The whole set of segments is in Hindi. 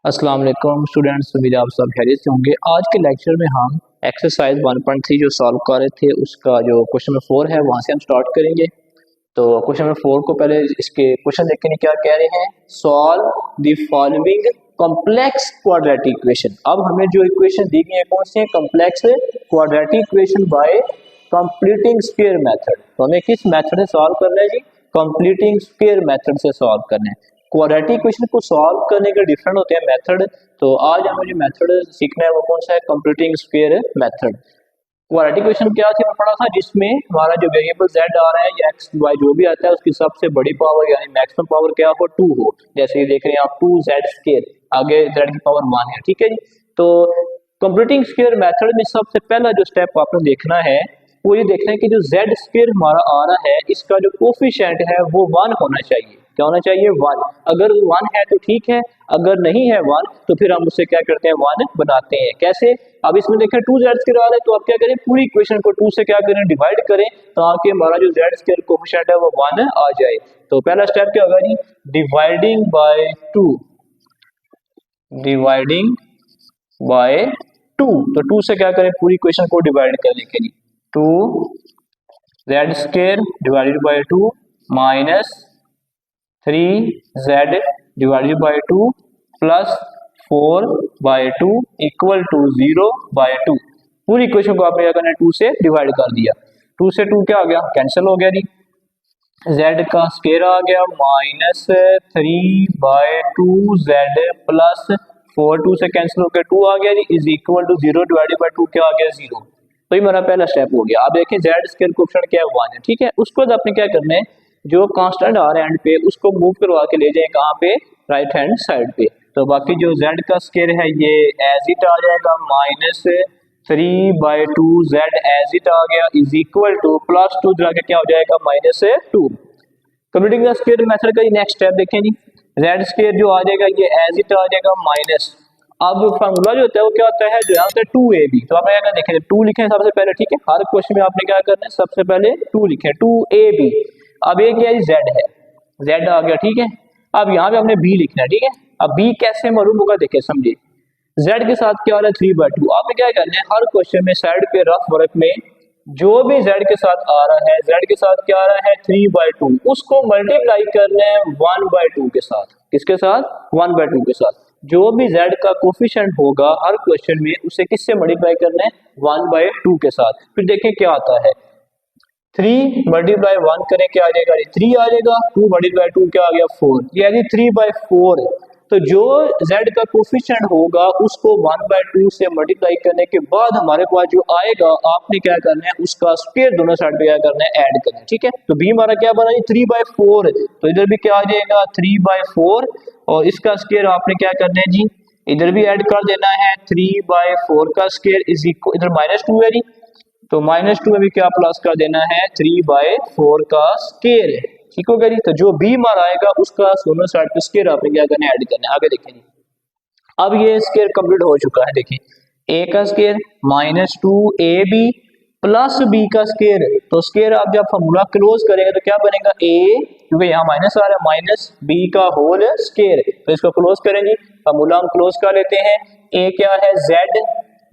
अस्सलाम वालेकुम स्टूडेंट्स, उम्मीद है आप सब खैरियत से होंगे। आज के लेक्चर में हम एक्सरसाइज 1.3 जो सॉल्व कर रहे थे उसका जो क्वेश्चन नंबर 4 है वहाँ से हम स्टार्ट करेंगे। तो क्वेश्चन नंबर 4 को पहले इसके क्वेश्चन देखें क्या कह रहे हैं। Solve the following complex quadratic equation. अब हमें जो इक्वेशन दी गई है कौन सी है, complex quadratic equation by completing square method. तो हमें किस मेथड से सॉल्व करना है जी, कंप्लीटिंग स्क्वायर मेथड से सॉल्व करना है। क्वाड्रेटिक इक्वेशन को सॉल्व करने के डिफरेंट होते हैं मेथड। तो आज हमें जो मेथड सीखना है वो कौन सा है, completing square method. Quadratic equation क्या थी, पढ़ा था, जिसमें हमारा जो वेरिएबल z आ रहा है या x y जो भी आता है उसकी सबसे बड़ी पावर यानी मैक्सिमम पावर क्या हो, 2 हो। जैसे ये देख रहे हैं आप 2z स्क्वायर, आगे z की पावर 1 है, ठीक है जी। तो कंप्लीटिंग स्क्वायर मेथड में सबसे पहला जो स्टेप आपने देखना है वो ये देखना है कि जो z स्क्वायर हमारा आ रहा है इसका जो कोफिशिएंट है वो 1 होना चाहिए। क्या होना चाहिए, 1। अगर 1 है तो ठीक है, अगर नहीं है 1 तो फिर हम उससे क्या करते हैं, 1 बनाते हैं। कैसे, अब इसमें देखें 2z स्क्वायर आ रहा है तो आप क्या करें, पूरी इक्वेशन को 2 से क्या करें, डिवाइड करें ताकि हमारा जो z स्क्वायर कोफिशिएंट है वो 1 आ जाए। तो पहला स्टेप क्या होगा जी, डिवाइडिंग बाय 2। डिवाइडिंग बाय 2, तो 2 से क्या करें, पूरी इक्वेशन को डिवाइड करने के लिए 2z square divided by 2 minus 3z divided by 2 plus 4/2 equal to 0/2। पूरी इक्वेशन को आपने क्या करना है, 2 से डिवाइड कर दिया। 2 से 2 क्या आ गया, कैंसिल हो गया जी। z का स्क्वायर आ गया माइनस 3/2z प्लस 4, 2 से कैंसिल होकर 2 आ गया जी, is equal to 0 divided by 2 क्या आ गया, 0। तो ये मेरा पहला स्टेप हो गया। अब देखें z स्क्वायर कोएफिशिएंट क्या है, 1 है, ठीक है। उसके बाद आपने क्या करना है, जो कांस्टेंट आ रहा है एंड पे उसको मूव करवा के ले जाए कहाँ पे, राइट हैंड साइड पे। तो बाकी जो z का स्क्वायर है ये एज इट आ जाएगा माइनस 3/2z एज इट आ गया, इज इक्वल टू प्लस 2 जाके क्या हो जाएगा, -2। कंप्लीटिंग द स्क्वायर मेथड का नेक्स्ट स्टेप देखें जी, z स्क्वायर जो आ जाएगा ये एज इट आ जाएगा माइनस। अब फार्मूला जो होता है वो क्या होता है, जो यहाँ होता है 2ab। तो आप क्या देखें, 2 लिखें सबसे पहले, ठीक है। हर क्वेश्चन में आपने क्या करना है, सबसे पहले 2 लिखें, 2ab। अब ये क्या है, z है, z आ गया, ठीक है। अब यहाँ पे हमने b लिखना है, ठीक है। अब b कैसे मालूम होगा, देखें समझिए। z के साथ क्या हो रहा है, 3/2। आपने क्या करना है, हर क्वेश्चन में साइड पे रफ वर्क में जो भी z के साथ आ रहा है, z के साथ क्या आ रहा है, 3/2, उसको मल्टीप्लाई करना है 1/2 के साथ। किसके साथ, 1/2 के साथ। जो भी z का कोफिशिएंट होगा हर क्वेश्चन में उसे किससे मल्टीप्लाई करना है, 1/2 के साथ। फिर देखें क्या आता है, 3 मल्टीप्लाई 1 करें क्या आ जाएगा, 3 आ जाएगा। 2 मल्टीप्लाई 2 क्या आ गया, 4, यानी 3/4। तो जो z का कोफिशिएंट होगा उसको 1/2 से मल्टीप्लाई करने के बाद हमारे पास जो आएगा, आपने क्या करना है, उसका स्क्वायर दोनों साइड पे क्या करना है, ऐड करना है, ठीक है। तो b हमारा क्या बना, 3/4। तो इधर भी क्या आ जाएगा, 3/4, और इसका स्क्वायर आपने क्या करना है जी, इधर भी ऐड कर देना है। 3/4 का स्क्वायर इज इक्वल, इधर -2 है जी, तो -2 में भी क्या प्लस कर देना है, 3/4 का स्क्वायर है, ठीक हो गया जी। तो जो b हमारा आएगा उसका दोनों साइड पे स्क्वायर आपने क्या करना है, ऐड करना है। आगे देखें जी, अब ये स्क्वायर कंप्लीट हो चुका है। देखिए a का स्क्वायर -2ab प्लस b का स्क्वायर। तो स्क्वायर आप जब फॉर्मूला क्लोज करेंगे तो क्या बनेगा, a, क्योंकि यहाँ माइनस आ रहा है, माइनस b का होल स्क्वायर। तो इसको क्लोज करेंगे, फॉर्मूला हम क्लोज कर लेते हैं। a क्या है, z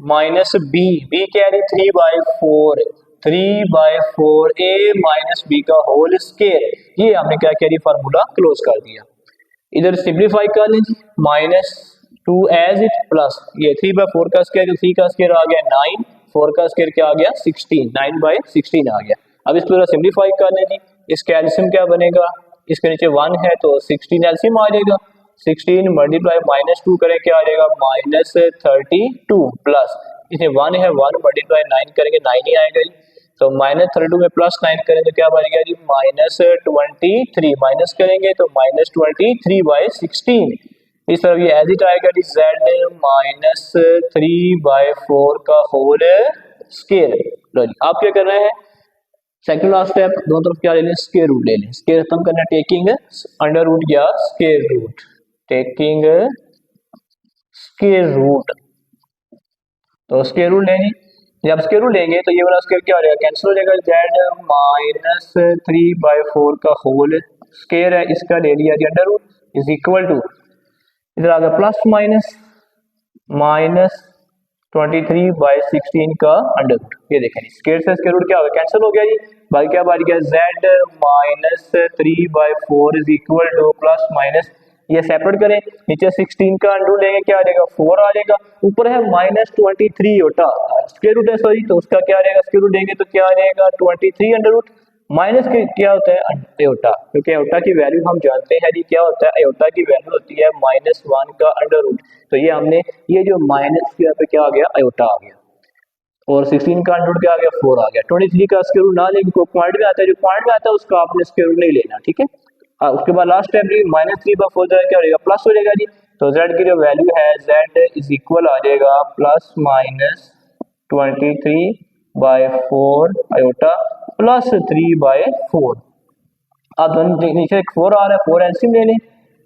माइनस b, b क्या है, 3/4, 3/4 a माइनस b का होल स्क्वायर। ये हमने क्या किया, फार्मूला क्लोज कर दिया। इधर सिंप्लीफाई कर लीजिए, -2 एज इट प्लस ये 3/4 का स्क्वायर, 3 का स्क्वायर आ गया 9, 4 का स्क्वायर क्या आ गया, 16, 9/16 आ गया। अब इसको जरा सिंप्लीफाई कर लीजिए, इसका एलसीएम क्या बनेगा, इसके नीचे 1 है तो 16 एलसीएम आ जाएगा। 16 मल्टीप्लाई -2 करें क्या आ जाएगा, -32 प्लस इसमें 1 है, 1 मल्टीप्लाई 9 करेंगे 9 ही आएगा जी। तो -32 में +9 करें तो क्या बनेगा जी, -23, माइनस करेंगे तो -23/16। इस तरफ ये एज इट आएगा जी, z -3/4 का होल स्क्वायर। लो जी, आप क्या कर रहे हैं, सेकंड लास्ट स्टेप, दोनों तरफ क्या ले लें, स्क्वायर रूट ले लें। स्क्वायर खत्म करना, टेकिंग अंडर रूट या square root, taking square root. तो स्क्वायर रूट लेंगे, जब स्क्वायर रूट लेंगे तो ये वाला स्क्वायर क्या हो जाएगा, कैंसिल हो जाएगा। z -3/4 का होल स्क्वायर है, इसका ले लिया जी under root, is equal to इधर आ गया प्लस माइनस माइनस 23/16 का अंडर रूट। ये देखें स्क्वायर से स्क्वायर रूट क्या हो गया, कैंसिल हो गया जी। बाकी क्या बात गया, z minus 3/4 is equal to plus minus, ये सेपरेट करें, नीचे 16 का अंडर रूट लेंगे क्या आ जाएगा 4 आ जाएगा, ऊपर है -23 होता स्क्वायर रूट है सॉरी, तो उसका क्या आ जाएगा स्क्वायर रूट लेंगे तो क्या आ जाएगा 23 अंडर रूट माइनस के क्या होता है अयोटा, क्योंकि अयोटा की वैल्यू हम जानते हैं जी क्या होता है, अयोटा की वैल्यू होती है -1 का अंडर रूट। तो ये हमने ये जो माइनस के यहाँ पे क्या आ गया अयोटा आ गया, और 16 का अंडर रूट क्या आ गया 4 आ गया। 23 का स्क्वायर रूट ना लेंगे, पॉइंट में आता है, जो पॉइंट में आता है उसका आपने स्क्वायर रूट नहीं लेना, ठीक है। उसके बाद लास्ट स्टेप जी -3/4 क्या हो जाएगा प्लस हो जाएगा जी, तो z की जो वैल्यू है z इज इक्वल आ जाएगा प्लस माइनस 23/4 अयोटा प्लस 3/4। अब दोनों नीचे 4 आ रहा है, 4 एलसीएम ले लें,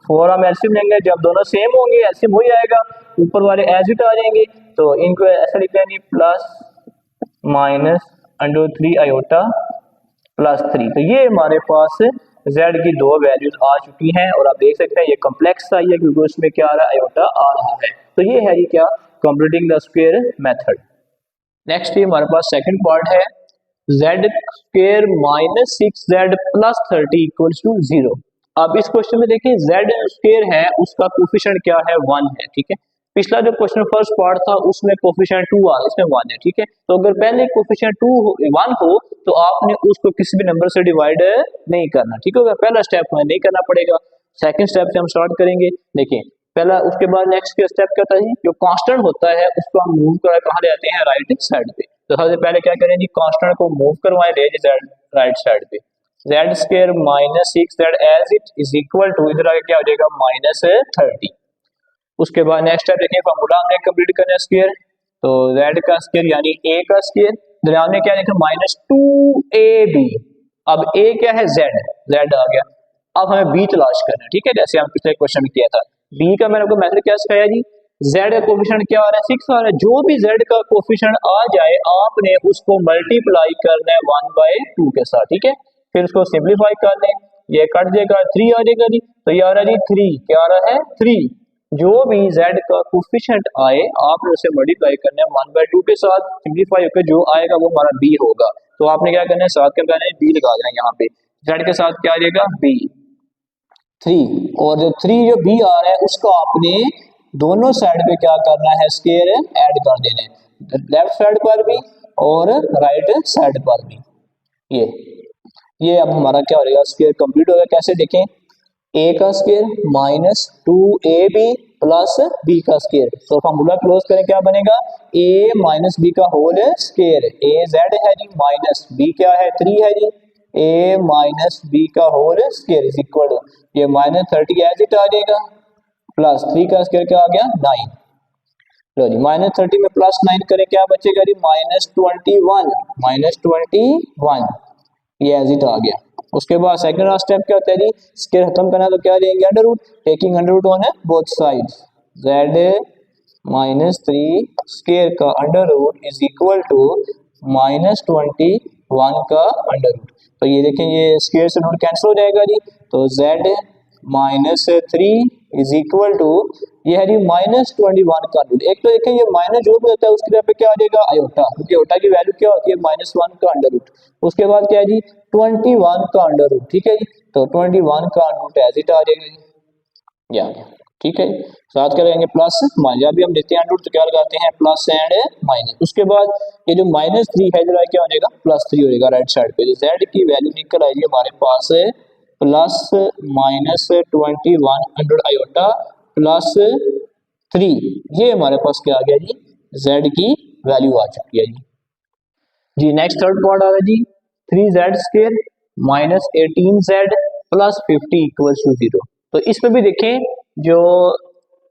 4 हम एलसीएम लेंगे, जब दोनों सेम होंगे एलसीएम हो जाएगा, ऊपर वाले एज इट आ जाएंगे, तो इनको ऐसा लिख लेंगे प्लस माइनस √3 अयोटा प्लस 3। तो ये हमारे पास z की दो वैल्यूज आ चुकी हैं, और आप देख सकते हैं ये कॉम्प्लेक्स आई है क्योंकि उसमें क्या आ रहा है अयोटा आ रहा है। तो ये है ये क्या computing the square method. Next ये हमारे पास सेकंड पार्ट है z square minus 6z plus 30 equals to 0। अब इस क्वेश्चन में देखिए z स्क्वायर है उसका कोफिशिएंट क्या है 1 है, ठीक है। पिछला जो क्वेश्चन फर्स्ट पार्ट था उसमें कोफिशिएंट 2 आ रहा है, इसमें 1 है, ठीक है। तो अगर पहले कोफिशिएंट 1 हो तो आपने उसको किसी भी नंबर से डिवाइड नहीं करना, ठीक है। पहला स्टेप हमें नहीं करना पड़ेगा, सेकंड स्टेप से हम स्टार्ट करेंगे। देखिए पहला, उसके बाद नेक्स्ट स्टेप क्या होता है, जो कांस्टेंट होता है उसको हम मूव कर कहाँ ले आते हैं राइट साइड पे। तो सबसे पहले क्या करें जी, कांस्टेंट को मूव करवाएं ले राइट साइड पे, z square minus 6z as it is equal to, इधर आगे क्या हो जाएगा -30। उसके बाद नेक्स्ट स्टेप देखिए, फॉर्मूला हमने कंप्लीट करना है स्क्वायर, तो z का स्क्वायर यानी a का स्क्वायर, दरमियान में क्या देखा -2ab। अब a क्या है z आ गया, अब हमें b तलाश करना है, ठीक है, जैसे हम पिछले क्वेश्चन में किया था। b का मैंने आपको मेथड क्या सिखाया जी, z का कोफिशिएंट क्या आ रहा है 6 आ रहा है, जो भी z का कोफिशिएंट आ जाए आपने उसको मल्टीप्लाई करना है 1/2 के साथ, ठीक है। फिर उसको सिंप्लीफाई कर लें, ये कट जाएगा 3 आ जाएगा जी, तो ये आ रहा है जी 3, क्या आ रहा है 3। जो भी z का कोफिशिएंट आए आपने उसे मल्टीप्लाई करना है 1/2 के साथ, सिंप्लीफाई होकर जो आएगा वो हमारा b होगा। तो आपने क्या करना है साथ क्या करना है b लगा देना है, यहाँ पे z के साथ क्या आ जाएगा b 3, और जो 3 जो b आ रहा है उसका आपने दोनों साइड पे क्या करना है स्क्वायर ऐड कर देना है, लेफ्ट साइड पर भी और राइट साइड पर भी। ये अब हमारा क्या हो जाएगा स्क्वायर कंप्लीट हो गया। कैसे देखें, a का square minus 2ab plus b का स्क्वायर, तो फॉर्मूला क्लोज करें क्या बनेगा a माइनस b का होल स्क्वायर, a z है जी माइनस b क्या है 3 है जी, a माइनस b का whole square is equal to, ये -30 एज इट आ जाएगा, प्लस 3 का स्क्वायर क्या आ गया 9। लो जी -30 में +9 करें क्या बचेगा जी -21, ये एज इट आ गया। उसके बाद सेकंड स्टेप क्या होता है जी, स्क्वायर खत्म करना तो क्या लेंगे under root, taking under root on both sides, z-3 square का under root is equal to -21 का अंडर रूट। तो ये देखें ये स्क्वायर से रूट कैंसिल हो जाएगा जी, तो z-3 इज इक्वल टू, ये है जी -21 का रूट। एक तो देखें ये माइनस जो भी होता है उसके पे क्या आ जाएगा अयोटा, क्योंकि अयोटा की वैल्यू क्या होती है -1 का अंडर रूट। उसके बाद क्या है जी 21 का अंडर रूट, ठीक है जी, तो 21 का अंडर रूट एज इट आ जाएगा जी, या ठीक है। साथ क्या लगाएंगे प्लस माइनस, जब भी हम लेते हैं अंडर रूट तो क्या लगाते हैं प्लस एंड माइनस। उसके बाद ये जो -3 है जरा क्या हो जाएगा +3 हो जाएगा राइट साइड पे, तो z की वैल्यू निकल आएगी हमारे पास प्लस -21 अंडर अयोटा प्लस 3, ये हमारे पास क्या आ गया जी z की वैल्यू आ चुकी है जी। नेक्स्ट थर्ड पार्ट आ रहा है जी 3z square minus 18z plus 50 equals to 0। तो इसमें भी देखें जो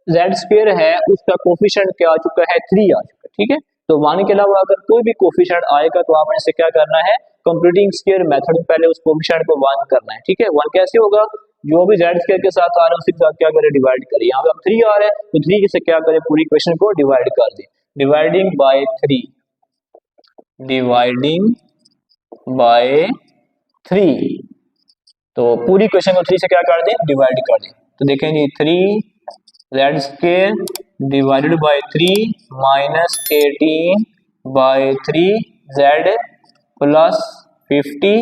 z स्क्वायर है उसका कोफिशिएंट क्या आ चुका है 3 आ चुका है, ठीक है। तो 1 के अलावा अगर कोई भी कोफिशिएंट आएगा तो आपने इसे क्या करना है कंप्यूटिंग स्क्वायर मेथड में पहले उस कोफिशिएंट को 1 करना है, ठीक है। 1 कैसे होगा, जो भी z स्क्वायर के साथ आ रहा है उसके साथ क्या करें डिवाइड करें, यहाँ पे 3 आ रहा है तो 3 से क्या करें पूरी इक्वेशन को डिवाइड कर दें, डिवाइडिंग बाय 3, तो पूरी इक्वेशन को 3 से क्या कर दें डिवाइड कर दें। तो देखें जी 3 z square divided by 3 minus 18/3 z plus 50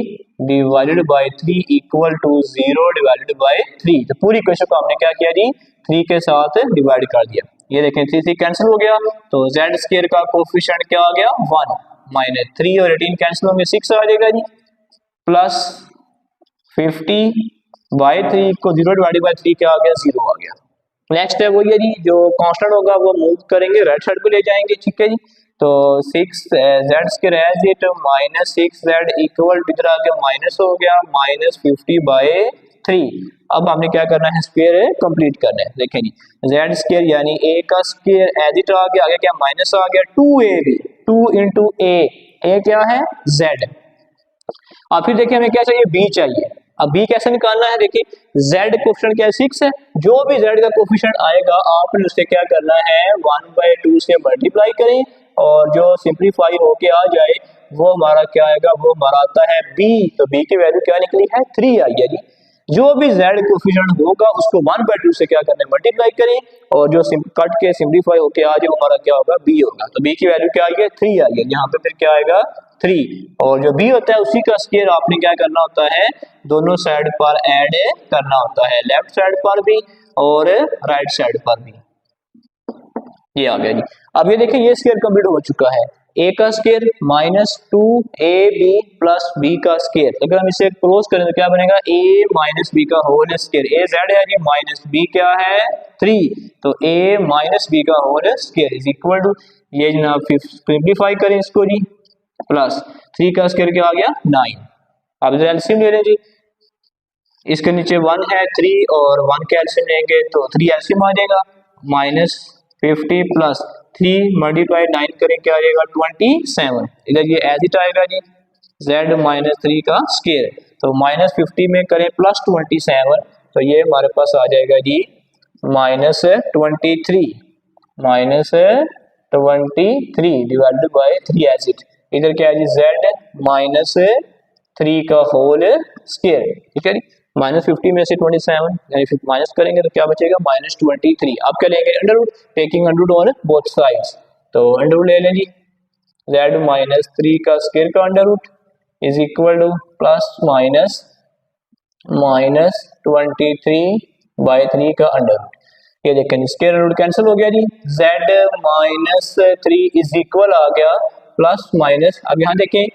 divided by 3 equal to 0 divided by 3। तो पूरी इक्वेशन को हमने क्या किया जी, 3 के साथ डिवाइड कर दिया। ये देखें 3 कैंसिल हो गया, तो जेड स्केयर का कोफिशिएंट क्या आ गया 1, माइनस 3 और 18 कैंसिल होंगे 6 आ जाएगा जी, प्लस 50/3 को 0 डिवाइडेड बाई 3 क्या आ गया 0 आ गया। नेक्स्ट है वही है जी, जो कांस्टेंट होगा वो मूव करेंगे राइट साइड पे ले जाएंगे, ठीक है जी। तो 6 z square as it minus 6 z equal इधर आ गया माइनस हो गया माइनस 50/3। अब हमने क्या करना है, स्क्वायर कंप्लीट करना है। देखें जी जेड स्क्वायर यानी ए का स्क्वायर एज इट आ गया, आगे क्या माइनस आ गया 2ab 2 इंटू ए क्या है जेड। अब फिर देखिए हमें क्या चाहिए, बी चाहिए। अब बी कैसे निकालना है, देखिए z कोफिशिएंट क्या है 6 है, जो भी z का कोफिशिएंट आएगा आपने उससे क्या करना है 1/2 से मल्टीप्लाई करें और जो सिंप्लीफाई होके आ जाए वो हमारा क्या आएगा, वो हमारा आता है b। तो b की वैल्यू क्या निकली है 3 आई है जी। जो भी z कोफिशिएंट होगा उसको 1/2 से क्या करना है मल्टीप्लाई करें और जो कट के सिंप्लीफाई होके आ जाए वो हमारा क्या होगा b होगा। तो b की वैल्यू क्या आई है 3 आई है, यहाँ पे फिर क्या आएगा 3 और जो b होता है उसी का स्क्वायर आपने क्या करना होता है दोनों साइड पर ऐड करना होता है, लेफ्ट साइड पर भी और राइट साइड पर भी। ये आ गया जी। अब ये देखिए ये स्क्वायर कंप्लीट हो चुका है, a का square minus 2ab plus b का स्क्वायर। अगर हम इसे क्लोज करें तो क्या बनेगा a माइनस b का होल स्क्वायर, a z है जी माइनस b क्या है 3, तो a माइनस b का whole square is equal to ये जनाब सिंप्लीफाई करें इसको जी, प्लस 3 का स्क्वायर क्या आ गया 9। अब इधर एलसीएम ले लें जी, इसके नीचे 1 है 3 और 1 का एलसीएम लेंगे तो 3 एलसीएम आ जाएगा, माइनस 50 प्लस 3 मल्टीप्लाई 9 करें क्या आ जाएगा 27। इधर ये एज इट आएगा जी z माइनस 3 का स्क्वायर, तो माइनस 50 में करें प्लस 27 तो ये हमारे पास आ जाएगा जी minus 23 divided by 3 as it. इधर क्या है जी z माइनस 3 का होल स्क्वायर, ठीक है जी। माइनस 50 में से 27 यानी फिर माइनस करेंगे तो क्या बचेगा माइनस 23। अब क्या लेंगे under root, taking under root on both sides, तो अंडर रूट ले लें जी z माइनस 3 का स्क्वायर का under root is equal to plus minus 23/3 का अंडर रूट। ये देखें स्क्वायर रूट कैंसिल हो गया जी, z माइनस 3 इज इक्वल आ गया प्लस माइनस, अब यहाँ देखें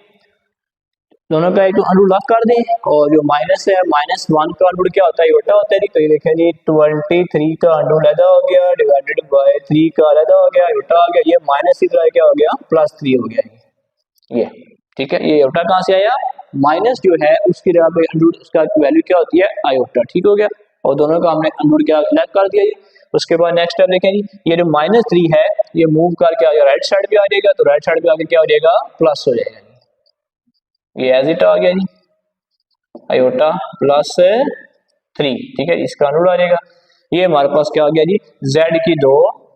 दोनों का एक तो अंडर लॉक कर दें और जो माइनस है माइनस 1 का अंडर क्या होता है उल्टा होता है जी। तो ये देखें जी 23 का अंडर अलग हो गया डिवाइडेड बाय 3 का अलग हो गया उल्टा हो गया, ये माइनस की तरह क्या हो गया प्लस 3 हो गया ये, ठीक है। ये उल्टा कहाँ से आया, माइनस जो है उसकी जगह पे अंडर उसका वैल्यू क्या होती है आयोटा, ठीक हो गया। और दोनों का हमने अंडर क्या अलग कर दिया जी। उसके बाद नेक्स्ट स्टेप देखें जी, ये जो माइनस 3 है ये मूव करके आ जाएगा राइट साइड पे आ जाएगा, तो राइट साइड पे आके क्या हो जाएगा प्लस हो जाएगा, ये एज इट आ गया जी आयोटा प्लस 3, ठीक है इसका अनुड आ जाएगा। ये हमारे पास क्या आ गया जी z की दो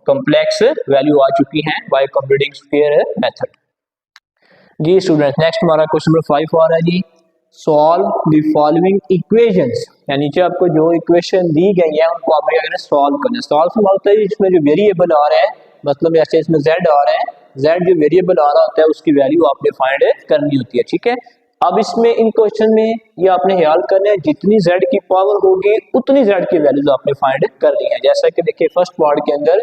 कॉम्प्लेक्स वैल्यू आ चुकी हैं बाय कंप्यूटिंग स्क्वायर मेथड। जी स्टूडेंट नेक्स्ट हमारा क्वेश्चन नंबर 5 आ रहा है जी, सॉल्व द फॉलोइंग इक्वेशंस, यानी नीचे आपको जो इक्वेशन दी गई है उनको आपने क्या करना है सॉल्व करना है। सॉल्व से होता है इसमें जो वेरिएबल आ रहा है, मतलब जैसे इसमें z आ रहा है, z जो वेरिएबल आ रहा होता है उसकी वैल्यू आपने फाइंड करनी होती है, ठीक है। अब इसमें इन क्वेश्चन में ये आपने ख्याल करना है जितनी z की पावर होगी उतनी z की वैल्यूज आपने फाइंड करनी है। जैसा कि देखिए फर्स्ट पार्ट के अंदर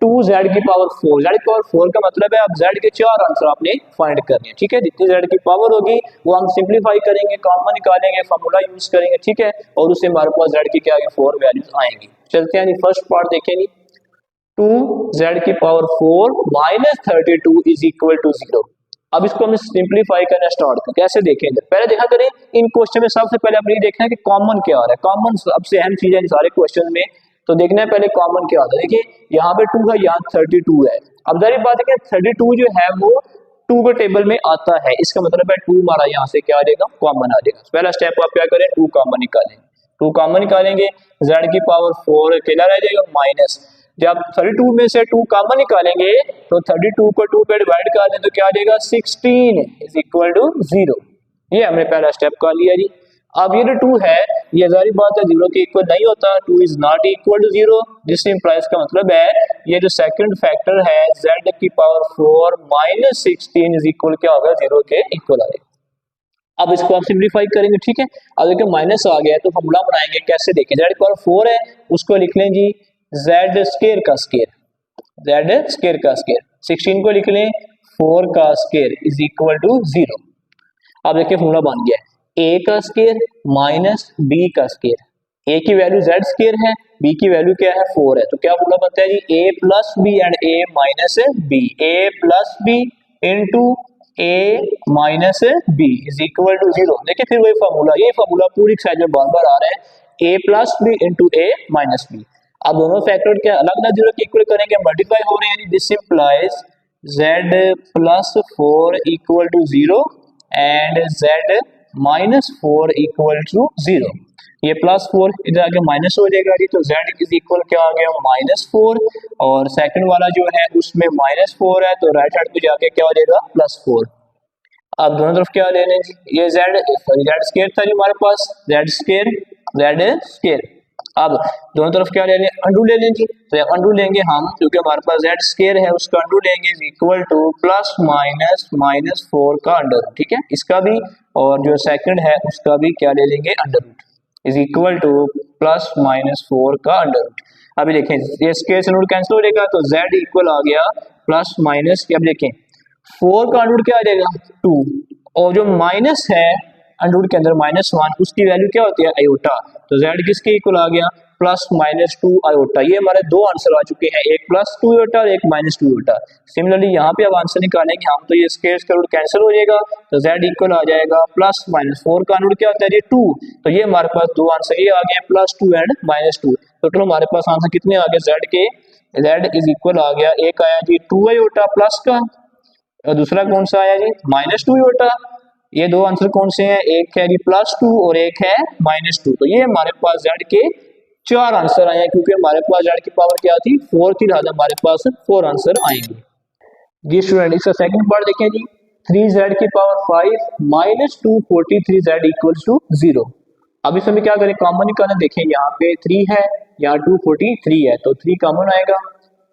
2z की पावर 4, z की पावर 4 का मतलब है अब z के 4 आंसर आपने फाइंड करने हैं, ठीक है। जितनी z की पावर होगी वो हम सिंप्लीफाई करेंगे, कॉमन निकालेंगे, फार्मूला यूज करेंगे, ठीक है, और उससे हमारे पास z की क्या आएगी 4 वैल्यूज आएंगी। चलते हैं फर्स्ट पार्ट देखें 2z की power 4 minus 32 is equal to 0। अब इसको हम सिंप्लीफाई करना स्टार्ट करें, कैसे देखेंगे पहले देखा करें इन क्वेश्चन में सबसे पहले अपने देखना है कि कॉमन क्या आ रहा है। कॉमन सबसे अहम चीज है इन सारे क्वेश्चन में, तो देखना है पहले कॉमन क्या आता है। देखिए यहाँ पे 2 है, यहाँ 32 है। अब जाहिर बात है कि 32 जो है वो 2 के टेबल में आता है, इसका मतलब है 2 हमारा यहाँ से क्या आ जाएगा कॉमन आ जाएगा। पहला स्टेप आप क्या करें 2 कॉमन निकालें, 2 कॉमन निकालेंगे z की पावर 4 अकेला रह जाएगा माइनस, जब 32 में से 2 कॉमन निकालेंगे तो 32 को 2 पे डिवाइड कर दें तो क्या आ जाएगा 16 इज इक्वल टू 0। ये हमने पहला स्टेप कर लिया जी। अब ये जो 2 है ये जारी बात है जीरो के इक्वल नहीं होता, 2 is not equal to zero, जिस इम्प्लाइज का मतलब है ये जो सेकंड फैक्टर है z की पावर 4 माइनस 16 इज इक्वल क्या होगा, जीरो के इक्वल आएगा। अब इसको आप सिंप्लीफाई करेंगे, ठीक है। अब देखिए माइनस आ गया है तो फॉर्मूला बनाएंगे, कैसे देखें, z की पावर 4 है उसको लिख लें जी z स्केयर का स्केयर, z स्केयर का स्केयर, 16 को लिख लें 4 का स्केयर इज इक्वल टू 0। अब देखिए फॉर्मूला बन गया है a का स्केयर माइनस b का स्केयर, a की वैल्यू z स्केयर है, b की वैल्यू क्या है 4 है, तो क्या फॉर्मूला बनता है जी a plus B and a minus b, a plus b into a minus b is equal to 0। देखिए फिर वही फॉर्मूला, ये फॉर्मूला पूरी साइड में बार बार आ रहा है, a plus b into a minus b। अब दोनों फैक्टर क्या अलग अलग जीरो के इक्वल करेंगे, मल्टीप्लाई हो रहे हैं, this implies z plus 4 equal to 0 and z minus 4 equal to 0। ये प्लस 4 इधर आगे माइनस हो जाएगा जी, तो z इज इक्वल क्या आ गया माइनस 4, और सेकंड वाला जो है उसमें माइनस 4 है तो राइट साइड पे जाके क्या हो जाएगा प्लस 4। अब दोनों तरफ क्या ले लें जी, ये z स्केयर था जी हमारे पास, z स्केयर। अब दोनों तरफ क्या ले लें, अंडू ले लें जी, तो अंडू लेंगे हम क्योंकि हमारे पास z स्केयर है, उसका अंडू लेंगे is equal to plus minus minus 4 का अंडर रूट, ठीक है, इसका भी, और जो सेकंड है उसका भी क्या ले लेंगे under root is equal to plus minus 4 का अंडर रूट। अभी देखें ये स्केयर से रूट कैंसिल हो जाएगा तो z इक्वल आ गया प्लस माइनस, अब देखें 4 का अंडर रूट क्या आ जाएगा 2, और जो माइनस है अंडर रूट के अंदर -1 उसकी वैल्यू क्या होती है आयोटा, तो z किसके इक्वल आ गया प्लस माइनस 2 आयोटा। ये हमारे दो आंसर आ चुके हैं, एक प्लस 2 आयोटा और एक माइनस 2 आयोटा। सिमिलरली यहाँ पे अब आंसर निकालेंगे हम, तो ये स्केयर का रूट कैंसिल हो जाएगा तो z इक्वल आ जाएगा प्लस माइनस 4 का रूट क्या होता है जी 2, तो ये हमारे पास दो आंसर ये आ गए प्लस 2 एंड माइनस 2। टोटल हमारे पास आंसर कितने आ गए z के, z इज इक्वल आ गया, एक आया जी 2 आयोटा प्लस का, और दूसरा कौन सा आया जी -2 आयोटा। ये दो आंसर कौन से हैं, एक है जी +2 और एक है -2, तो ये हमारे पास z के 4 आंसर आए हैं, क्योंकि हमारे पास z की पावर क्या थी 4 थी, लिहाजा हमारे पास 4 आंसर आएंगे जी। स्टूडेंट इसका सेकंड पार्ट देखें जी, 3z की पावर 5 -243z इक्वल्स टू 0। अब इसमें क्या करें, कॉमन निकालें, देखें यहाँ पे 3 है, यहाँ 243 है, तो 3 कॉमन आएगा,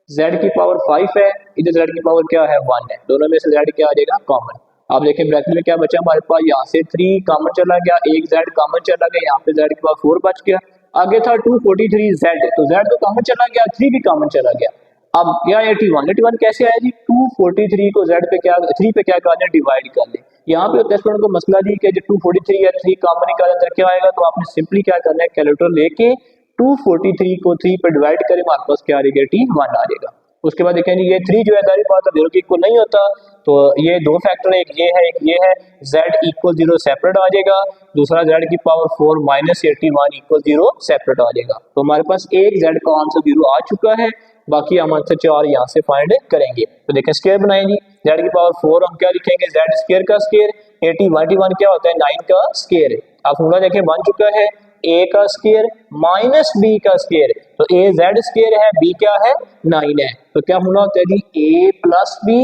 z की पावर 5 है, इधर z की पावर क्या है 1 है, दोनों में से z क्या आ जाएगा कॉमन। आप देखें ब्रैकेट में क्या बचा हमारे पास, यहाँ से 3 कॉमन चला गया, एक z कॉमन चला गया, यहाँ पे z के पास 4 बच गया, आगे था 243z, तो z तो कॉमन चला गया, 3 भी कॉमन चला गया। अब क्या 81 कैसे आया जी, 243 को z पे क्या 3 पे क्या कर लें डिवाइड कर लें। यहाँ पे होता है स्टूडेंट को मसला जी कि 243 या 3 कॉमन निकालें अंदर क्या आएगा, तो आपने सिंपली क्या करना है कैलकुलेटर लेके 243 को 3 पे डिवाइड करें, हमारे पास क्या आ जाएगा t 1 आ जाएगा। उसके बाद देखें ये 3 जो है सारी बात है 0 के इक्वल नहीं होता, तो ये दो फैक्टर है, एक ये है एक ये है, z इक्वल 0 सेपरेट आ जाएगा, दूसरा z की पावर 4 -81 इक्वल 0 सेपरेट आ जाएगा। तो हमारे पास एक z का आंसर 0 आ चुका है, बाकी हम आंसर 4 यहाँ से फाइंड करेंगे। तो देखें स्क्वायर बनाएं जी, z की पावर 4 हम क्या लिखेंगे z स्क्वायर का स्क्वायर, 81 क्या होता है 9 का स्क्वायर। अब फॉर्मूला देखें बन चुका है a का स्क्वायर माइनस b का स्क्वायर, तो a z स्क्वायर है, b क्या है 9 है, तो क्या फॉर्मूला होता है जी a plus b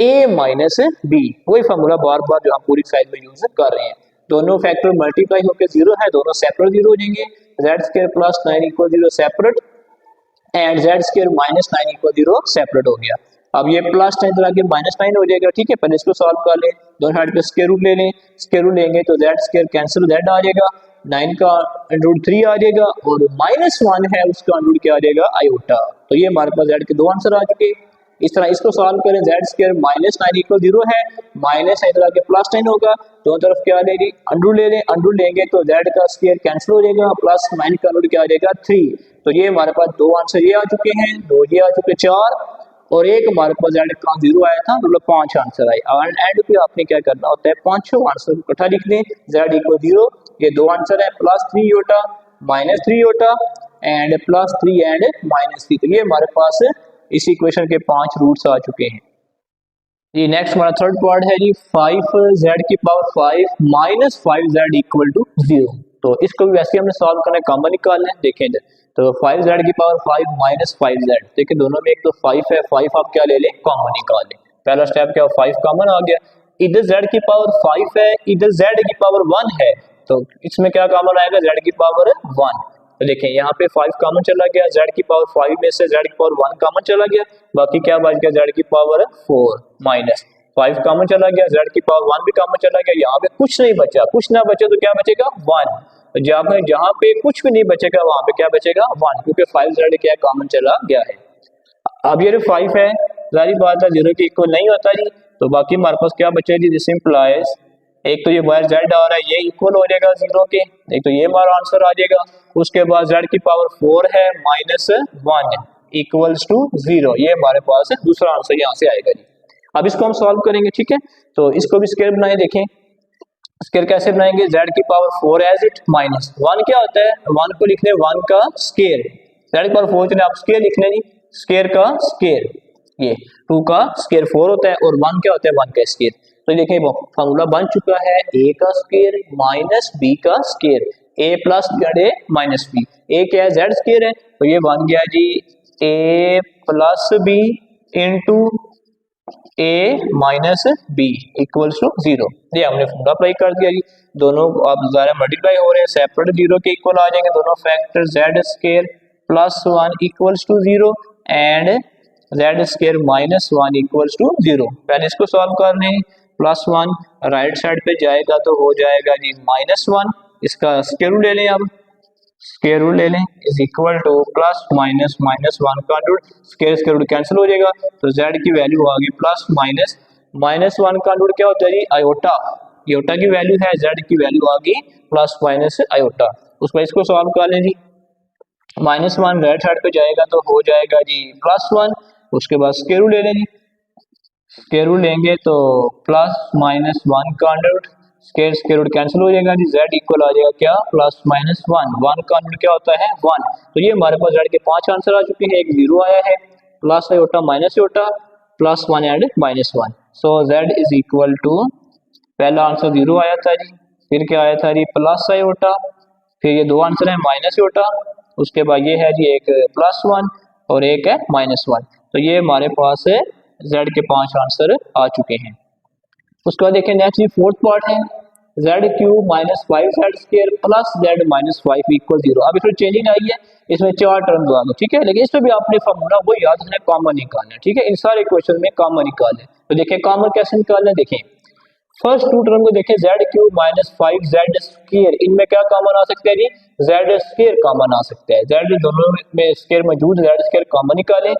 a minus b, वही फॉर्मूला बार बार जो हम पूरी साइड में यूज कर रहे हैं। दोनों फैक्टर मल्टीप्लाई होकर 0 है, दोनों सेपरेट 0 हो जाएंगे, z square plus 9 equal 0 separate and z square minus 9 equal 0 separate हो गया। अब ये प्लस 9 इधर आके -9 हो जाएगा, ठीक है, पहले इसको सॉल्व कर लें, दोनों साइड पे स्क्वायर रूट ले लें, स्क्वायर रूट लेंगे तो z स्क्वायर कैंसिल z आ जाएगा, 9 का √3 आ जाएगा, और -1 है उसका √ क्या आ जाएगा आयोटा। तो ये हमारे पास z के दो आंसर आ चुके। इस तरह इसको सॉल्व करें, z स्क्वायर -9 इक्वल 0 है, माइनस इधर आके +9 होगा, दोनों तरफ क्या लेंगे अंडू ले लें, अंडू लेंगे तो z का स्क्वायर कैंसिल हो जाएगा, +9 का √ क्या आ जाएगा 3। तो ये हमारे पास दो आंसर ये आ चुके हैं, दो ये आ चुके 4, और एक हमारे पास z का 0 आया था, मतलब 5 आंसर आए। और एंड पे आपने क्या करना होता है, पांचों आंसर इकट्ठा लिख लें, z इक्वल 0, ये दो आंसर है +3 योटा -3 योटा एंड +3 एंड -3, तो ये हमारे पास इस इक्वेशन के 5 रूट्स आ चुके हैं जी। नेक्स्ट हमारा थर्ड पार्ट है जी 5z की पावर 5 -5z इक्वल टू 0। तो इसको भी वैसे हमने सॉल्व करना है, कॉमन निकालना है, देखें इधर तो 5z की पावर 5 -5z, देखिए दोनों में एक तो 5 है, 5 आप क्या ले लें कॉमन निकाल लें, पहला स्टेप क्या 5 कॉमन आ गया, इधर z की पावर 5 है, इधर z की पावर 1 है, तो इसमें क्या कॉमन आएगा, z की पावर 1। तो देखें यहाँ पे 5 कॉमन चला गया, z की पावर 5 में से z की पावर 1 कॉमन चला गया, बाकी क्या बच गया, z की पावर 4 माइनस 5 कॉमन चला गया, z की पावर 1 भी कॉमन चला गया, यहाँ पे कुछ नहीं बचा, कुछ ना बचे तो क्या बचेगा 1। तो जहाँ पे कुछ भी नहीं बचेगा वहां पे क्या बचेगा 1, क्योंकि 5z क्या कॉमन चला गया है। अब ये 5 है, जारी बात है 0 के इक्वल नहीं होता जी, तो बाकी हमारे पास क्या बचेगा जी, दिस इंप्लाइज एक तो ये बाहर z आ रहा है, ये इक्वल हो जाएगा 0 के, एक तो ये हमारा आंसर आ जाएगा। उसके बाद z की पावर 4 है माइनस 1 इक्वल्स टू 0, ये हमारे पास दूसरा आंसर यहाँ से आएगा जी। अब इसको हम सॉल्व करेंगे, ठीक है। तो इसको भी स्क्वायर बनाए, देखें स्क्वायर कैसे बनाएंगे, z की पावर 4 एज इट माइनस 1 क्या होता है, 1 को लिखने 1 का स्क्वायर, z की पावर 4 चलिए आप स्क्वायर लिख लें जी, स्क्वायर का स्क्वायर, ये 2 का स्क्वायर 4 होता है और 1 क्या होता है 1 का स्क्वायर। तो देखिए फॉर्मूला बन चुका है, a का स्क्वायर माइनस b का square, a plus z minus b, a क्या है z स्क्वायर है, तो ये बन गया जी a plus b into a minus b equals to 0। ये हमने फॉर्मूला अप्लाई कर दिया जी, दोनों अब ज़रा मल्टीप्लाई हो रहे हैं, सेपरेट 0 के इक्वल आ जाएंगे दोनों factor, z square plus 1 equals to 0 and z square minus 1 equals to 0। पहले इसको सॉल्व कर लें, प्लस 1 राइट साइड पे जाएगा तो हो जाएगा जी माइनस 1, इसका स्क्वायर रूट ले लें, अब स्क्वायर रूट ले लें is equal to plus minus minus 1 का रूट, स्क्वायर रूट कैंसिल हो जाएगा, तो z की वैल्यू आ गई प्लस माइनस माइनस 1 का रूट क्या होता है जी आयोटा, आयोटा की वैल्यू है, z की वैल्यू आ गई प्लस माइनस आयोटा। उसके बाद इसको सॉल्व कर लें जी, माइनस 1 राइट साइड पे जाएगा तो हो जाएगा जी प्लस 1, उसके बाद स्क्वायर रूट ले लें जी, स्क्वायर रूट लेंगे तो प्लस माइनस 1 का अंडर, स्क्वायर रूट कैंसिल हो जाएगा जी, z इक्वल आ जाएगा क्या प्लस माइनस 1 का अंडर क्या होता है 1। तो ये हमारे पास z के 5 आंसर आ चुके हैं, एक 0 आया है, plus iota minus iota plus 1 and minus 1। So z is equal to, पहला आंसर 0 आया था जी, फिर क्या आया था जी प्लस आयोटा, फिर ये दो आंसर है माइनस आयोटा, उसके बाद ये है जी एक प्लस 1 और एक है माइनस 1। तो ये हमारे पास है z के 5 आंसर आ चुके हैं। उसके बाद देखें नेक्स्ट फोर्थ पार्ट है, z cube minus 5z square plus z minus 5 equal 0। अब इसमें चेंजिंग आई है, इसमें 4 टर्म्स आ गए, ठीक है, लेकिन इसमें भी आपने फॉर्मूला वो याद रखना है, कॉमन निकालना है, ठीक है, इन सारे क्वेश्चन में कॉमन निकालना है। तो देखें कॉमन कैसे निकालना है, देखें फर्स्ट टू टर्म को देखें, z cube minus 5z square, इनमें क्या कॉमन आ सकता है जी z स्क्वायर कॉमन आ सकता है, z दोनों में स्क्वायर मौजूद, z स्क्वायर कॉमन निकालें,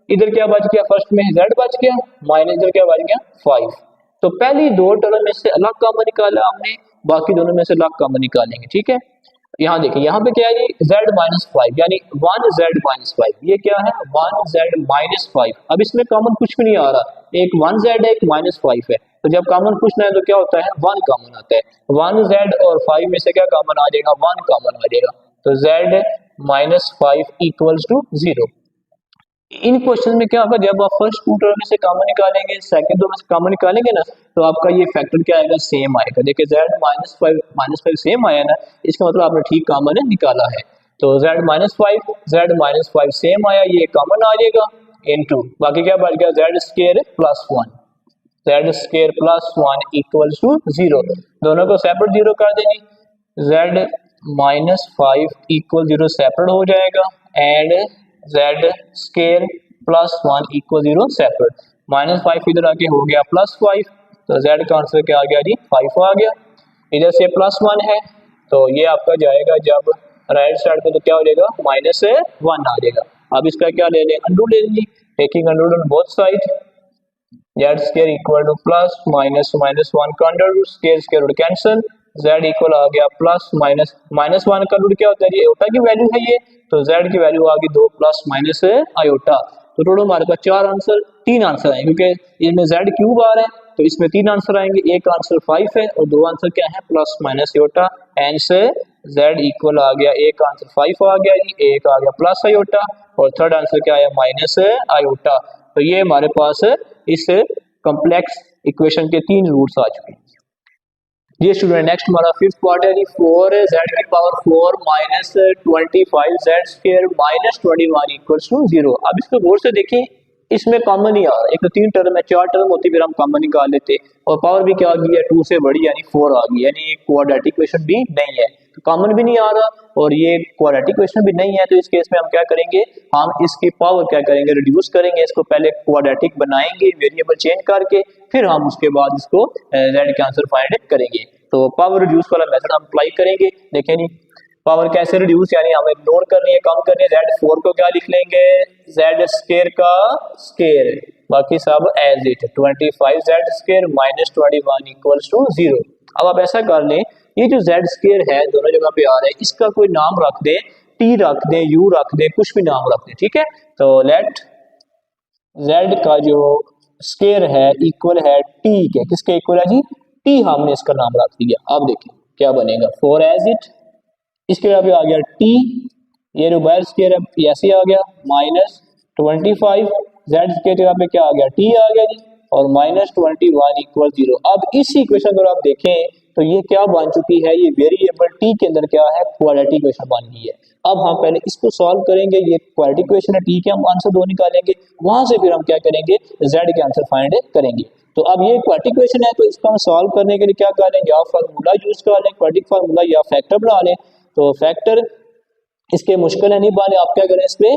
इधर क्या बच गया, फर्स्ट में z बच गया माइनस इधर क्या बच गया 5। तो पहली दो टर्म में से अलग कॉमन निकाला हमने, बाकी दोनों में से अलग कॉमन निकालेंगे, ठीक है। यहाँ देखिए यहाँ पे क्या है जी z माइनस 5 यानी 1z माइनस 5, ये क्या है 1z माइनस 5। अब इसमें कॉमन कुछ भी नहीं आ रहा, एक 1z है एक माइनस 5 है, तो जब कॉमन कुछ ना है तो क्या होता है 1 कॉमन आता है, 1z और 5 में से क्या कॉमन आ जाएगा 1 कॉमन आ जाएगा, तो z माइनस 5 इक्वल्स टू 0। इन क्वेश्चन में क्या होगा, जब आप फर्स्ट टू टर्म में से कॉमन निकालेंगे, सेकंड टर्म में से कॉमन निकालेंगे ना, तो आपका ये फैक्टर क्या आएगा सेम आएगा। देखिए z माइनस 5 सेम आया ना, इसका मतलब आपने ठीक कॉमन निकाला है। तो z माइनस 5 सेम आया, ये कॉमन आ जाएगा इनटू बाकी क्या बच गया z square plus 1, z square plus 1 equals to 0। दोनों को सेपरेट 0 कर देंगे, z माइनस 5 इक्वल 0 सेपरेट हो जाएगा and z square plus 1 equal 0 separate, minus 5 इधर आके हो गया प्लस 5, तो z का आंसर क्या आ गया जी 5 आ गया। इधर से प्लस 1 है तो ये आपका जाएगा जब राइट साइड पे तो क्या हो जाएगा माइनस 1 आ जाएगा। अब इसका क्या ले लें अंडू ले लेंगे, taking under on both side, z square equal to plus minus minus 1 का under root, square root cancel, z equal आ गया प्लस माइनस माइनस 1 का रूट क्या होता है जी आयोटा की वैल्यू है ये, तो z की वैल्यू आ गई 2 प्लस माइनस आयोटा। तो टोटल हमारे पास 4 आंसर 3 आंसर आए, क्योंकि इसमें z क्यूब आ रहा है तो इसमें 3 आंसर आएंगे, एक आंसर 5 है और 2 आंसर क्या है प्लस माइनस आयोटा, एंड से z इक्वल आ गया एक आंसर 5 आ गया जी, एक आ गया प्लस आयोटा और थर्ड आंसर क्या आया माइनस आयोटा। तो ये हमारे पास इस कॉम्प्लेक्स इक्वेशन के 3 रूट्स आ चुके हैं। ये स्टूडेंट नेक्स्ट हमारा फिफ्थ पार्ट है जी 4z की power 4 minus 25z square minus 21 equals to 0। अब इसको गौर से देखें, इसमें कॉमन ही आ रहा है, एक तो 3 टर्म है, 4 टर्म होती फिर हम कॉमन निकाल लेते, और पावर भी क्या आ गई है 2 से बड़ी यानी 4 आ गई, यानी क्वाड्रेटिक इक्वेशन भी नहीं है, तो कॉमन भी नहीं आ रहा और ये क्वाड्रेटिक इक्वेशन भी नहीं है। तो इस केस में हम क्या करेंगे, हम इसकी पावर क्या करेंगे, रिड्यूस करेंगे, इसको पहले क्वाड्रेटिक बनाएंगे वेरिएबल चेंज करके, फिर हम उसके बाद इसको जेड के आंसर फाइंड करेंगे। तो पावर रिड्यूस वाला मेथड हम अप्लाई करेंगे। देखें नहीं पावर कैसे रिड्यूस, यानी हमें इग्नोर करनी है, कम करनी है, Z4 को क्या लिख लेंगे, Z स्क्वायर का स्क्वायर, बाकी सब as it, 25Z square minus 21 equals to 0। अब आप ऐसा कर लें, ये जो Z स्क्वायर है दोनों जगह पे आ रहा है, इसका कोई नाम रख दे, T रख दे, U रख दे, कुछ भी नाम रख दे, ठीक है। तो लेट Z का जो स्क्वायर है इक्वल है T के, किसके इक्वल है जी, T, हमने इसका नाम रख दिया। अब देखें क्या बनेगा, 4 एज इट, इसके जगह पे आ गया T, ये जो बाहर स्क्वायर है ऐसे आ गया, माइनस 25, Z के जगह पे क्या आ गया, T आ गया जी, और माइनस 21 इक्वल 0। अब इस इक्वेशन अगर आप देखें तो ये क्या बन चुकी है, ये वेरिएबल T के अंदर क्या है, क्वाड्रेटिक इक्वेशन बन गई है। अब हम पहले इसको सॉल्व करेंगे, ये क्वाड्रेटिक इक्वेशन है, T के हम आंसर 2 निकालेंगे, वहां से फिर हम क्या करेंगे, Z के आंसर फाइंड करेंगे। तो अब ये क्वाड्रेटिक इक्वेशन है, तो इसका हम सॉल्व करने के लिए क्या करें, या फार्मूला यूज कर लें क्वाड्रेटिक फार्मूला, या फैक्टर बना लें। तो फैक्टर इसके मुश्किल है नहीं बने, आप क्या करें, इस पे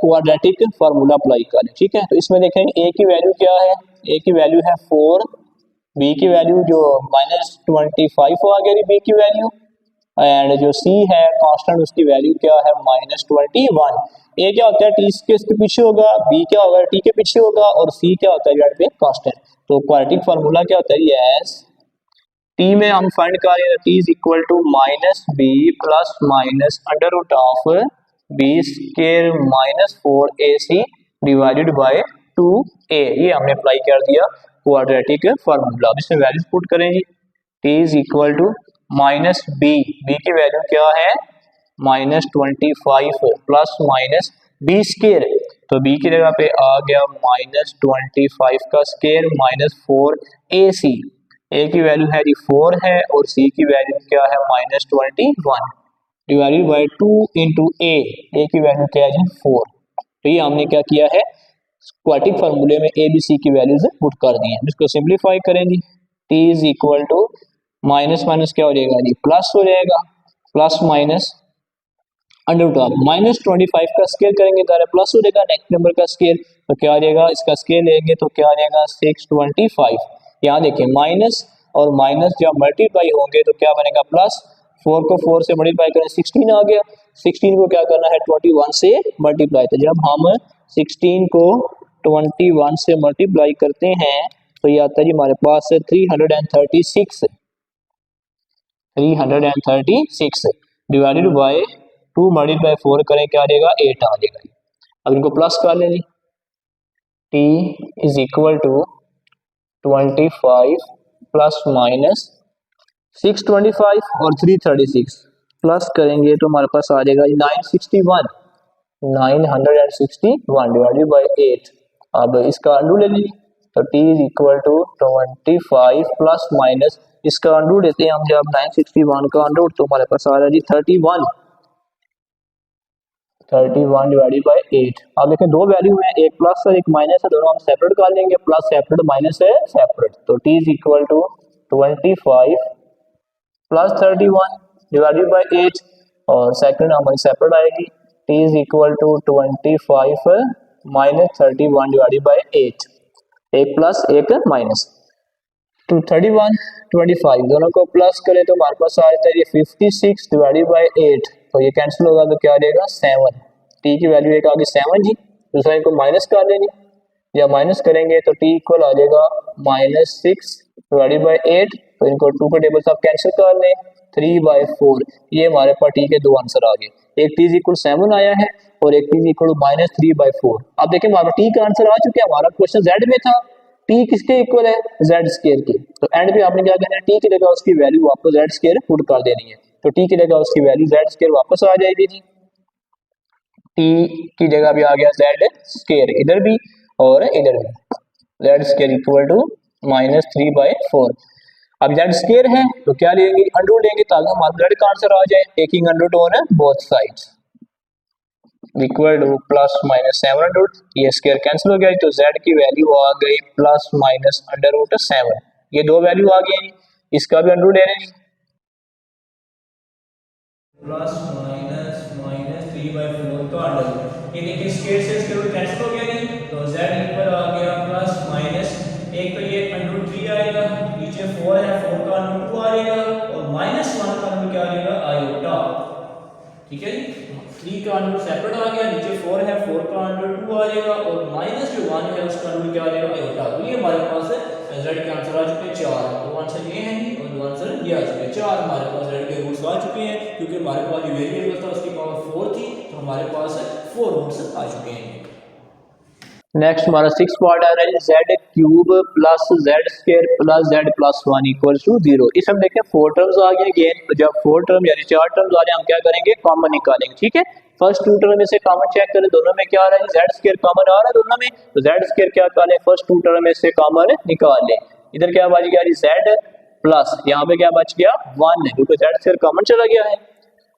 क्वाड्रेटिक फार्मूला अप्लाई करें, ठीक है। तो इसमें देखें A की वैल्यू क्या है, A की वैल्यू है 4, B की वैल्यू जो -25 आ गई B की वैल्यू, एंड जो C है कांस्टेंट उसकी वैल्यू क्या है -21। A क्या होता है T के पीछे होगा, B क्या होगा T के पीछे होगा, और C क्या होता है यहाँ पे कांस्टेंट। तो क्वाड्रेटिक फार्मूला क्या होता है, यस T में हम फाइंड कर रहे हैं, T is equal to minus b plus minus under root of b square minus 4AC divided by 2A, ये हमने अप्लाई कर दिया क्वाड्रेटिक फार्मूला। अब इसमें वैल्यूज पुट करें जी, T is equal to minus b, b की वैल्यू क्या है -25 प्लस माइनस बी स्क्वायर, तो बी की जगह पे आ गया -25 का स्क्वायर माइनस 4AC, ए की वैल्यू है जी 4 है, और सी की वैल्यू क्या है -21 डिवाइडेड बाय 2 इंटू ए की वैल्यू क्या है जी 4। तो ये हमने क्या किया है, क्वाड्रेटिक फार्मूले में ए बी सी की वैल्यूज पुट कर दी हैं। इसको सिंप्लीफाई करेंगे, T is equal to minus minus क्या हो जाएगा जी प्लस हो जाएगा, plus minus under root of -25 का स्केयर करेंगे तो प्लस हो जाएगा, नेक्स्ट नंबर का स्केयर तो क्या आ जाएगा, इसका स्केयर लेंगे तो क्या आ जाएगा 625। यहाँ देखिए माइनस और माइनस जब मल्टीप्लाई होंगे तो क्या बनेगा प्लस, 4 को 4 से मल्टीप्लाई करें 16 आ गया, 16 को क्या करना है 21 से मल्टीप्लाई, तो जब हम 16 को 21 से मल्टीप्लाई करते हैं तो ये आता है जी हमारे पास 336 डिवाइडेड बाय 2 मल्टीप्लाई 4 करें क्या आ जाएगा 8 आ जाएगा। अब इनको प्लस कर लें, T is equal to 25 plus minus 625 और 336 प्लस करेंगे तो हमारे पास आ जाएगा 961 डिवाइडेड बाय 8। अब इसका अंडू ले लीजिए, तो T is equal to 25 plus minus इसका अंडू लेते हैं हम, जब 961 का अंडू तो हमारे पास आ रहा है जी 31 डिवाइडेड बाय 8। अब देखें दो वैल्यू है, एक प्लस और एक माइनस है, दोनों हम सेपरेट कर लेंगे, प्लस सेपरेट माइनस है सेपरेट, तो T is equal to 25 plus 31 divided by 8, और सेकंड हमारी सेपरेट आएगी, T is equal to 25 minus 31 divided by 8, एक प्लस एक माइनस, तो 31 25 दोनों को प्लस करें तो हमारे पास आ जाता है ये 56 डिवाइडेड बाय 8, तो ये कैंसिल होगा तो क्या आ जाएगा 7, T की वैल्यू एक आ गई 7 जी, दूसरा इनको माइनस कर लेंगे, या माइनस करेंगे तो T इक्वल आ जाएगा -6 डिवाइडेड बाय 8, तो इनको 2 के टेबल से आप कैंसिल कर लें 3/4, ये हमारे पास T के दो आंसर आ गए, एक T इक्वल 7 आया है और एक T इक्वल -3/4। अब देखिए हमारा T का आंसर आ चुका है, हमारा क्वेश्चन Z में था, T किसके इक्वल है Z स्क्वायर के, तो एंड पे आपने क्या करना है T की जगह उसकी वैल्यू आपको Z स्क्वायर पुट कर देनी है, तो T की जगह उसकी वैल्यू Z स्क्वायर वापस आ जाएगी जी, T की जगह भी आ गया Z स्क्वायर इधर भी और इधर भी, Z स्क्वायर इक्वल टू -3/4। अब Z स्क्वायर है तो क्या लेंगे अंडर रूट लेंगे ताकि हमारा Z का आंसर आ जाए, taking under root on both sides, equal to plus minus 7 ये स्क्वायर कैंसिल हो गया तो z की वैल्यू आ गई प्लस माइनस √7। ये दो वैल्यू आ गई, इसका भी अंडर ले लें प्लस माइनस माइनस 3/4 का अंडर। ये देखिए स्क्वायर से स्क्वायर रूट कैंसिल हो गया जी, तो z इक्वल आ गया प्लस माइनस, एक तो ये √3 आएगा, नीचे 4 है, 4 का अंडर 2 आ जाएगा और -1 का अंडर क्या आ जाएगा आयोटा। ठीक है जी, 3 का अंडर सेपरेट आ गया, नीचे 4 है, 4 का अंडर 2 आ जाएगा और माइनस जो 1 है उसका अंडर क्या आ जाएगा आयोटा। तो ये हमारे पास z के आंसर आ चुके हैं 4। तो आंसर ये है जी और दो आंसर ये आ चुके हैं 4। हमारे पास z के रूट्स आ चुके हैं क्योंकि हमारे पास जो वेरिएबल था उसकी पावर 4 थी, तो हमारे पास 4 रूट्स आ चुके हैं। नेक्स्ट हमारा 6 पार्ट आ रहा है z cube plus z square plus z plus 1 equal to 0। इस हम देखें 4 टर्म्स आ गए अगेन, तो जब 4 टर्म यानी 4 टर्म्स आ रहे हैं हम क्या करेंगे कॉमन निकालेंगे। ठीक है, फर्स्ट 2 टर्म में से कॉमन चेक करें, दोनों में क्या आ रहा है जेड स्क्वायर कॉमन आ रहा है दोनों में, तो जेड स्क्वायर क्या निकालें फर्स्ट 2 टर्म में से कॉमन निकाल लें। इधर क्या बच गया जेड प्लस, यहाँ पे क्या बच गया 1 क्योंकि जेड स्क्वायर कॉमन चला गया है।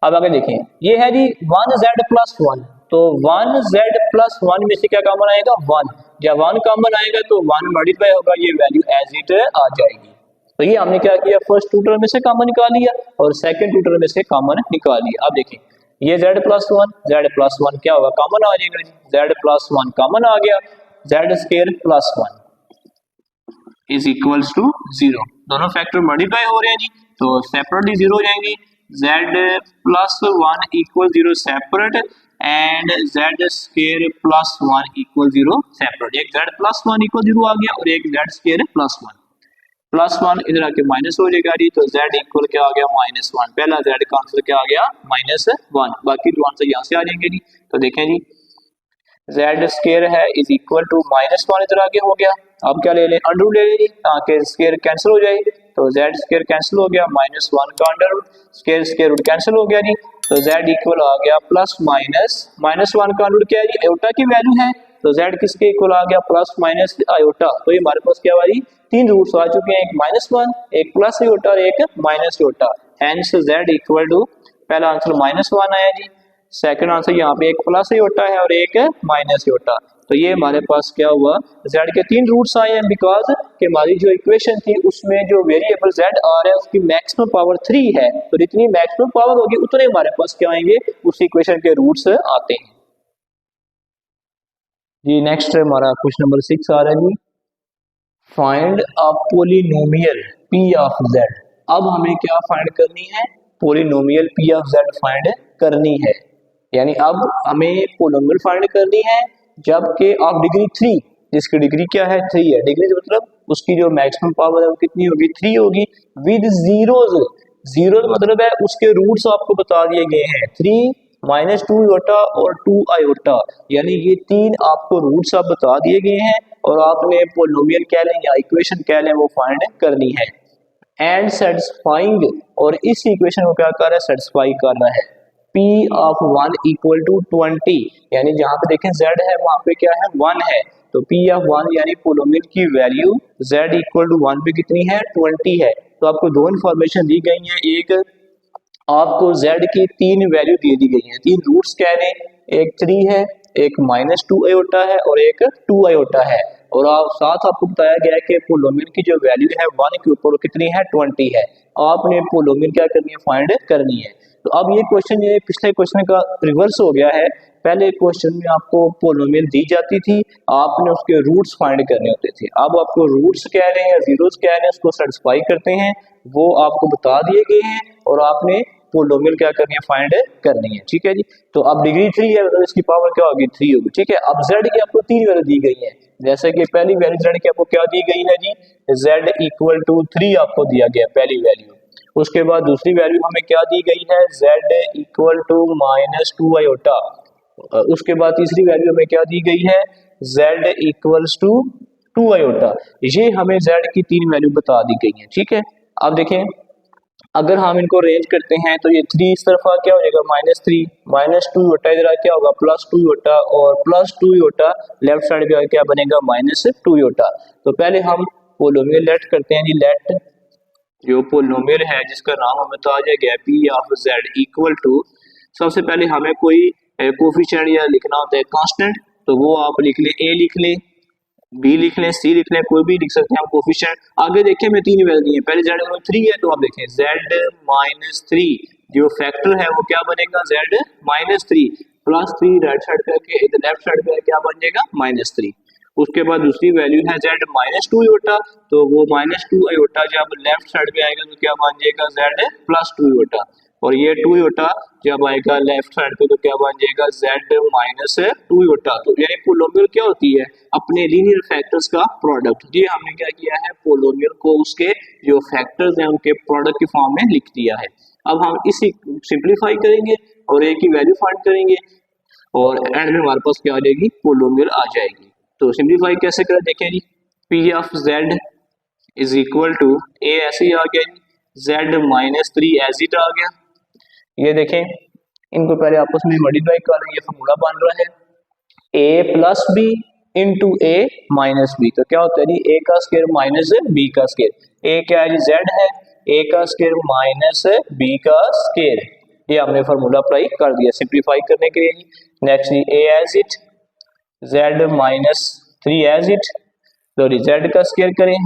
अब आगे देखें ये है जी 1z+1, तो 1z+1 में से क्या कॉमन आएगा 1, जब 1 कॉमन आएगा तो 1 मल्टीप्लाई होगा, ये वैल्यू एज इट आ जाएगी। तो ये हमने क्या किया फर्स्ट 2 टर्म में से कॉमन निकाल लिया और सेकंड 2 टर्म में से कॉमन निकाल लिया। अब देखें ये z+1 क्या होगा कॉमन आ जाएगा, z+1 कॉमन आ गया, z2+1 इज इक्वल्स टू 0। दोनों फैक्टर मल्टीप्लाई हो रहे हैं जी, तो सेपरेटली 0 हो जाएंगे। z+1 equal 0 separate and z2+1 equal 0 separate. एक z+1 इक्वल 0 आ गया और एक z2+1 +1 इधर आके माइनस हो जाएगा जी, तो z इक्वल क्या आ गया -1। पहला z का आंसर क्या आ गया -1, बाकी दो आंसर यहाँ से आ जाएंगे जी। तो देखें जी जेड स्केयर है इज इक्वल टू -1 इधर आगे हो गया। अब क्या ले लें अंडर ले लें ताकि स्केयर कैंसिल हो जाए, तो जेड स्केयर कैंसिल हो गया, -1 का under square square root cancel हो गया जी, तो जेड इक्वल आ गया प्लस माइनस -1 का अंडर क्या है जी आयोटा की वैल्यू है, तो जेड किसके इक्वल आ गया प्लस माइनस आयोटा। तो ये हमारे पास क्या हुआ जी 3 रूट्स आ चुके हैं, एक -1 एक प्लस आयोटा और एक minus iota, hence z equal to पहला आंसर -1 आया जी, सेकंड आंसर यहाँ पे एक प्लस योटा है और एक माइनस योटा। तो ये हमारे पास क्या हुआ z के 3 रूट्स आए हैं बिकॉज कि हमारी जो इक्वेशन थी उसमें जो वेरिएबल z आ रहा है उसकी मैक्सिमम पावर 3 है, तो जितनी मैक्सिमम पावर होगी उतने हमारे पास क्या आएंगे उस इक्वेशन के रूट्स आते हैं जी। नेक्स्ट हमारा क्वेश्चन नंबर 6 आ रहा है जी, find a polynomial p of z। अब हमें क्या फाइंड करनी है polynomial p of z find करनी है, यानी अब हमें पोलिनोमियल फाइंड करनी है जबकि ऑफ डिग्री 3, जिसकी डिग्री क्या है 3 है, डिग्री मतलब उसकी जो मैक्सिमम पावर है वो कितनी होगी 3 होगी, विद जीरोज। जीरो मतलब है उसके रूट्स आपको बता दिए गए हैं 3 -2 योटा और 2 आयोटा, यानी ये 3 आपको रूट्स आप बता दिए गए हैं और आपने पोलिनोमियल कह लें या इक्वेशन कह लें वो फाइंड करनी है। एंड सेटिस्फाइंग, और इस इक्वेशन को क्या कर रहा है सेटिस्फाई कर रहा है p ऑफ 1 इक्वल टू 20, यानी जहां पे देखें z है वहां पे क्या है 1 है, तो p ऑफ 1 यानी पोलिनोमियल की वैल्यू z इक्वल टू 1 पे कितनी है 20 है। तो आपको दो इन्फॉर्मेशन दी गई है, एक आपको z की 3 वैल्यू दी गई है, 3 रूट्स कह लें, एक 3 है एक -2 आयोटा है और एक 2 आयोटा है, और साथ आपको बताया गया है कि पोलिनोमियल की जो वैल्यू है 1 के ऊपर कितनी है 20 है, आपने पोलिनोमियल क्या करनी है फाइंड करनी है। तो अब ये क्वेश्चन ये पिछले क्वेश्चन का रिवर्स हो गया है, पहले क्वेश्चन में आपको पोलिनोमियल दी जाती थी, आपने उसके रूट्स फाइंड करने होते थे, अब आपको रूट्स कह रहे हैं या जीरोस कह रहे हैं उसको सेटिस्फाई करते हैं, वो आपको बता दिए गए हैं और आपने पोलिनोमियल क्या करनी है फाइंड करनी है। ठीक है जी, तो अब डिग्री 3 है मतलब इसकी पावर क्या होगी 3 होगी। ठीक है, अब z की आपको 3 वैल्यू दी गई है, जैसे कि पहली वैल्यू z की आपको क्या दी गई है जी z इक्वल टू 3 आपको दिया गया पहली वैल्यू, उसके बाद दूसरी वैल्यू हमें क्या दी गई है z इक्वल टू -2 आयोटा, उसके बाद तीसरी वैल्यू हमें क्या दी गई है z इक्वल्स टू 2 आयोटा, ये हमें z की 3 वैल्यू बता दी गई है। ठीक है, अब देखें अगर हम इनको रेंज करते हैं तो ये 3 इस तरफ क्या हो जाएगा -3 -2 योटा, इधर क्या होगा +2 योटा और +2 योटा लेफ्ट साइड पे क्या बनेगा -2 योटा। तो पहले हम पोलिनोमियल लेट करते हैं जी, लेट जो पोलिनोमियल है जिसका नाम हमें तो आ जाएगा p of z equal to, सबसे पहले हमें कोई कोफिशिएंट या लिखना होता है कांस्टेंट, तो वो आप लिख लें, ए लिख लें, बी लिख लें, सी लिख लें, कोई भी लिख सकते हैं हम कोफिशिएंट। आगे देखें मैं 3 वैल्यू दी है, पहले z में 3 है तो आप देखें z माइनस 3 जो फैक्टर है वो क्या बनेगा, z minus 3 plus 3 right side पे आके इधर लेफ्ट साइड पे क्या बन जाएगा माइनस 3। उसके बाद दूसरी वैल्यू है z माइनस 2 आयोटा, तो वो माइनस 2 आयोटा जब लेफ्ट साइड पे आएगा तो क्या बन जाएगा z प्लस 2 आयोटा, और ये 2 आयोटा जब आएगा लेफ्ट साइड पे तो क्या बन जाएगा z माइनस 2 आयोटा। तो यानी पोलोमियल क्या होती है, अपने लीनियर फैक्टर्स का प्रोडक्ट। ये हमने क्या किया है, पोलोमियल को उसके जो फैक्टर्स हैं उनके प्रोडक्ट की फॉर्म में लिख दिया है। अब हम इसी सिंप्लीफाई करेंगे और a की वैल्यू फाइंड करेंगे और एंड में हमारे पास क्या आ जाएगी, पोलोमियल आ जाएगी। तो सिंप्लीफाई कैसे करें देखें जी, p of z is equal to a ऐसे ही आ गया जी, z माइनस 3 एज इट आ गया। ये देखें इनको पहले आपस में मल्टीप्लाई कर रहे हैं, ये फॉर्मूला बन रहा है a plus b into a minus b. तो क्या होता है जी, a का स्क्वायर माइनस b का स्क्वायर, a क्या है जी z है, a का स्क्वायर माइनस b का स्क्वायर, ये हमने फार्मूला अप्लाई कर दिया सिंप्लीफाई करने के लिए। Next a as it, z minus 3 as it, तो z का स्क्वायर करें,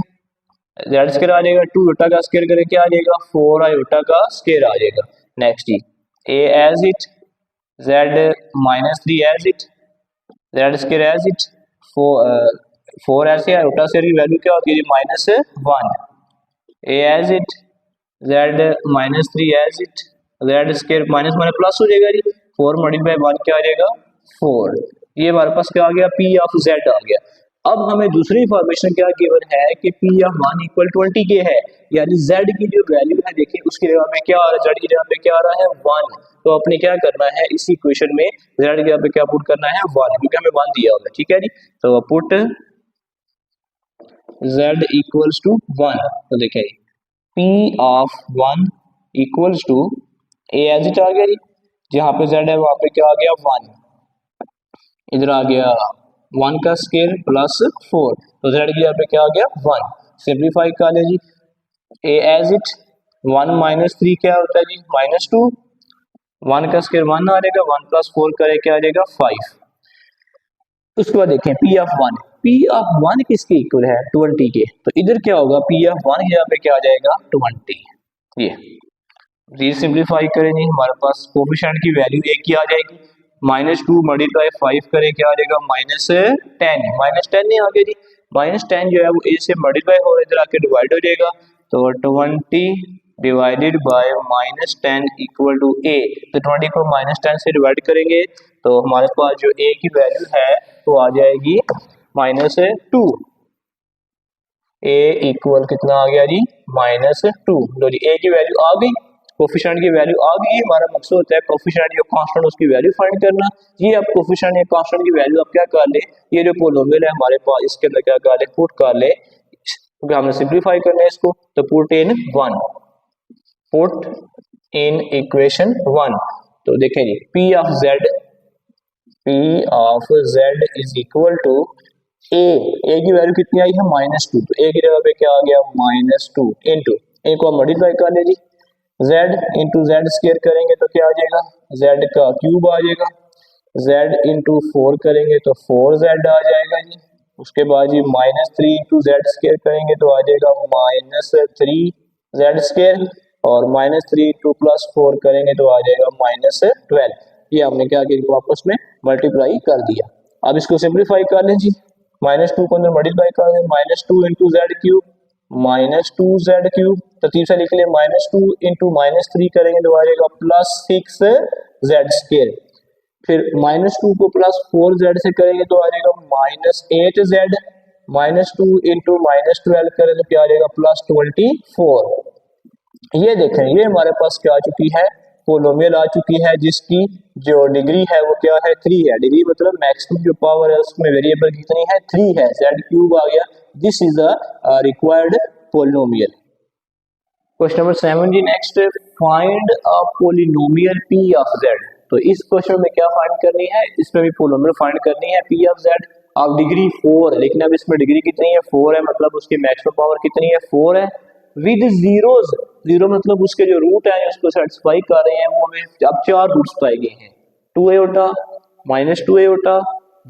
z स्क्वायर आ जाएगा, 2 आयोटा का स्क्वायर करें क्या आ जाएगा, 4 आयोटा का स्क्वायर आ जाएगा। नेक्स्ट जी a as it, z minus 3 as it, z square as it, 4 ऐसे आयोटा स्क्वायर की वैल्यू क्या होती है minus 1, a as it, z minus 3 as it, z square minus minus plus हो जाएगा जी, 4 मल्टीप्लाई 1 क्या आ जाएगा 4। ये हमारे पास क्या आ गया, p ऑफ z आ गया। अब हमें दूसरी इंफॉर्मेशन क्या गिवन है कि p ऑफ 1 इक्वल 20 के है, यानी z की जो वैल्यू है देखिए उसकी जगह में क्या आ रहा है, z की जगह पे क्या आ रहा है 1। तो अपने क्या करना है, इस इक्वेशन में z की जगह पे क्या पुट करना है 1, क्योंकि हमें 1 दिया होगा, ठीक है जी। तो पुट z इक्वल्स टू 1, तो देखिए p of 1 equals to a as it आ गया जी, जहाँ पे z है वहां पे क्या आ गया 1, इधर आ गया 1 का स्क्वायर प्लस 4, तो z की जगह पे क्या आ गया 1। सिंप्लीफाई कर ले जी, a एज इट 1 माइनस 3 क्या होता है जी माइनस 2, 1 का स्क्वायर 1 आ जाएगा, 1 प्लस 4 करे क्या आ जाएगा 5। उसके बाद देखें p ऑफ 1, p ऑफ 1 किसके इक्वल है 20 के, तो इधर क्या होगा p ऑफ 1 की जगह पे क्या आ जाएगा 20। ये सिंप्लीफाई करें जी, हमारे पास कोफिशिएंट की वैल्यू a की आ जाएगी, माइनस 2 मल्टीप्लाई 5 करें क्या आ जाएगा माइनस 10, माइनस 10 नहीं आ गया जी, माइनस 10 जो है वो a से मल्टीप्लाई हो इधर आके डिवाइड हो जाएगा, तो 20 divided by minus 10 equal to a। तो 20 को माइनस 10 से डिवाइड करेंगे तो हमारे पास जो a की वैल्यू है तो आ जाएगी माइनस 2। a इक्वल कितना आ गया जी माइनस 2। लो जी a की वैल्यू आ गई, कोफिशिएंट की वैल्यू आ गई। हमारा मकसद होता है कोफिशिएंट या कांस्टेंट उसकी वैल्यू फाइंड करना। ये अब कोफिशिएंट या कांस्टेंट की वैल्यू आप क्या कर ले, ये जो पोलोमियल है हमारे पास इसके अंदर क्या कर ले पुट कर ले, क्योंकि हमने सिंप्लीफाई करना है इसको, तो put in 1, put in equation 1। तो देखें जी p of z is equal to a की वैल्यू कितनी आई है माइनस 2, तो a की जगह पे क्या आ गया माइनस 2 इंटू, इनको हम मल्टीप्लाई कर ले जी, z इंटू जेड स्क्वायर करेंगे तो क्या आ जाएगा z का क्यूब आ जाएगा, z इंटू 4 करेंगे तो 4z आ जाएगा जी। उसके बाद जी माइनस 3 इंटू जेड स्क्वायर करेंगे तो आ जाएगा माइनस 3z स्क्वायर, और माइनस 3 इंटू प्लस 4 करेंगे तो आ जाएगा माइनस 12। ये हमने क्या किया, इनको आपस में मल्टीप्लाई कर दिया। अब इसको सिंप्लीफाई कर लें जी, माइनस 2 को अंदर मल्टीप्लाई कर दें, minus 2 into Z cube minus 2z cube, तरतीब से लिख ले माइनस 2 इंटू माइनस 3 करेंगे तो आ जाएगा प्लस 6z स्क्वायर, फिर माइनस 2 को प्लस 4z से करेंगे तो आ जाएगा minus 8z, minus 2 into minus 12 करें तो क्या आ जाएगा प्लस 24। ये देखें ये हमारे पास क्या आ चुकी है, पोलोमियल आ चुकी है जिसकी जो डिग्री है वो क्या है 3 है। डिग्री मतलब मैक्सिमम जो पावर है उसमें वेरिएबल कितनी है 3 है, z क्यूब आ गया। This is the required polynomial. Question number 7 जी next, find a polynomial p of z। तो इस क्वेश्चन में क्या फाइंड करनी है, इसमें भी पोलिनोमियल फाइंड करनी है p of z of degree 4, लेकिन अब इसमें डिग्री कितनी है 4 है, मतलब उसकी मैक्सिमम पावर कितनी है 4 है, विद जीरोस, जीरो मतलब उसके जो रूट है उसको सेटिस्फाई कर रहे हैं, वो हमें अब 4 रूट्स पाए गए हैं। 2 एयोटा, -2 एयोटा,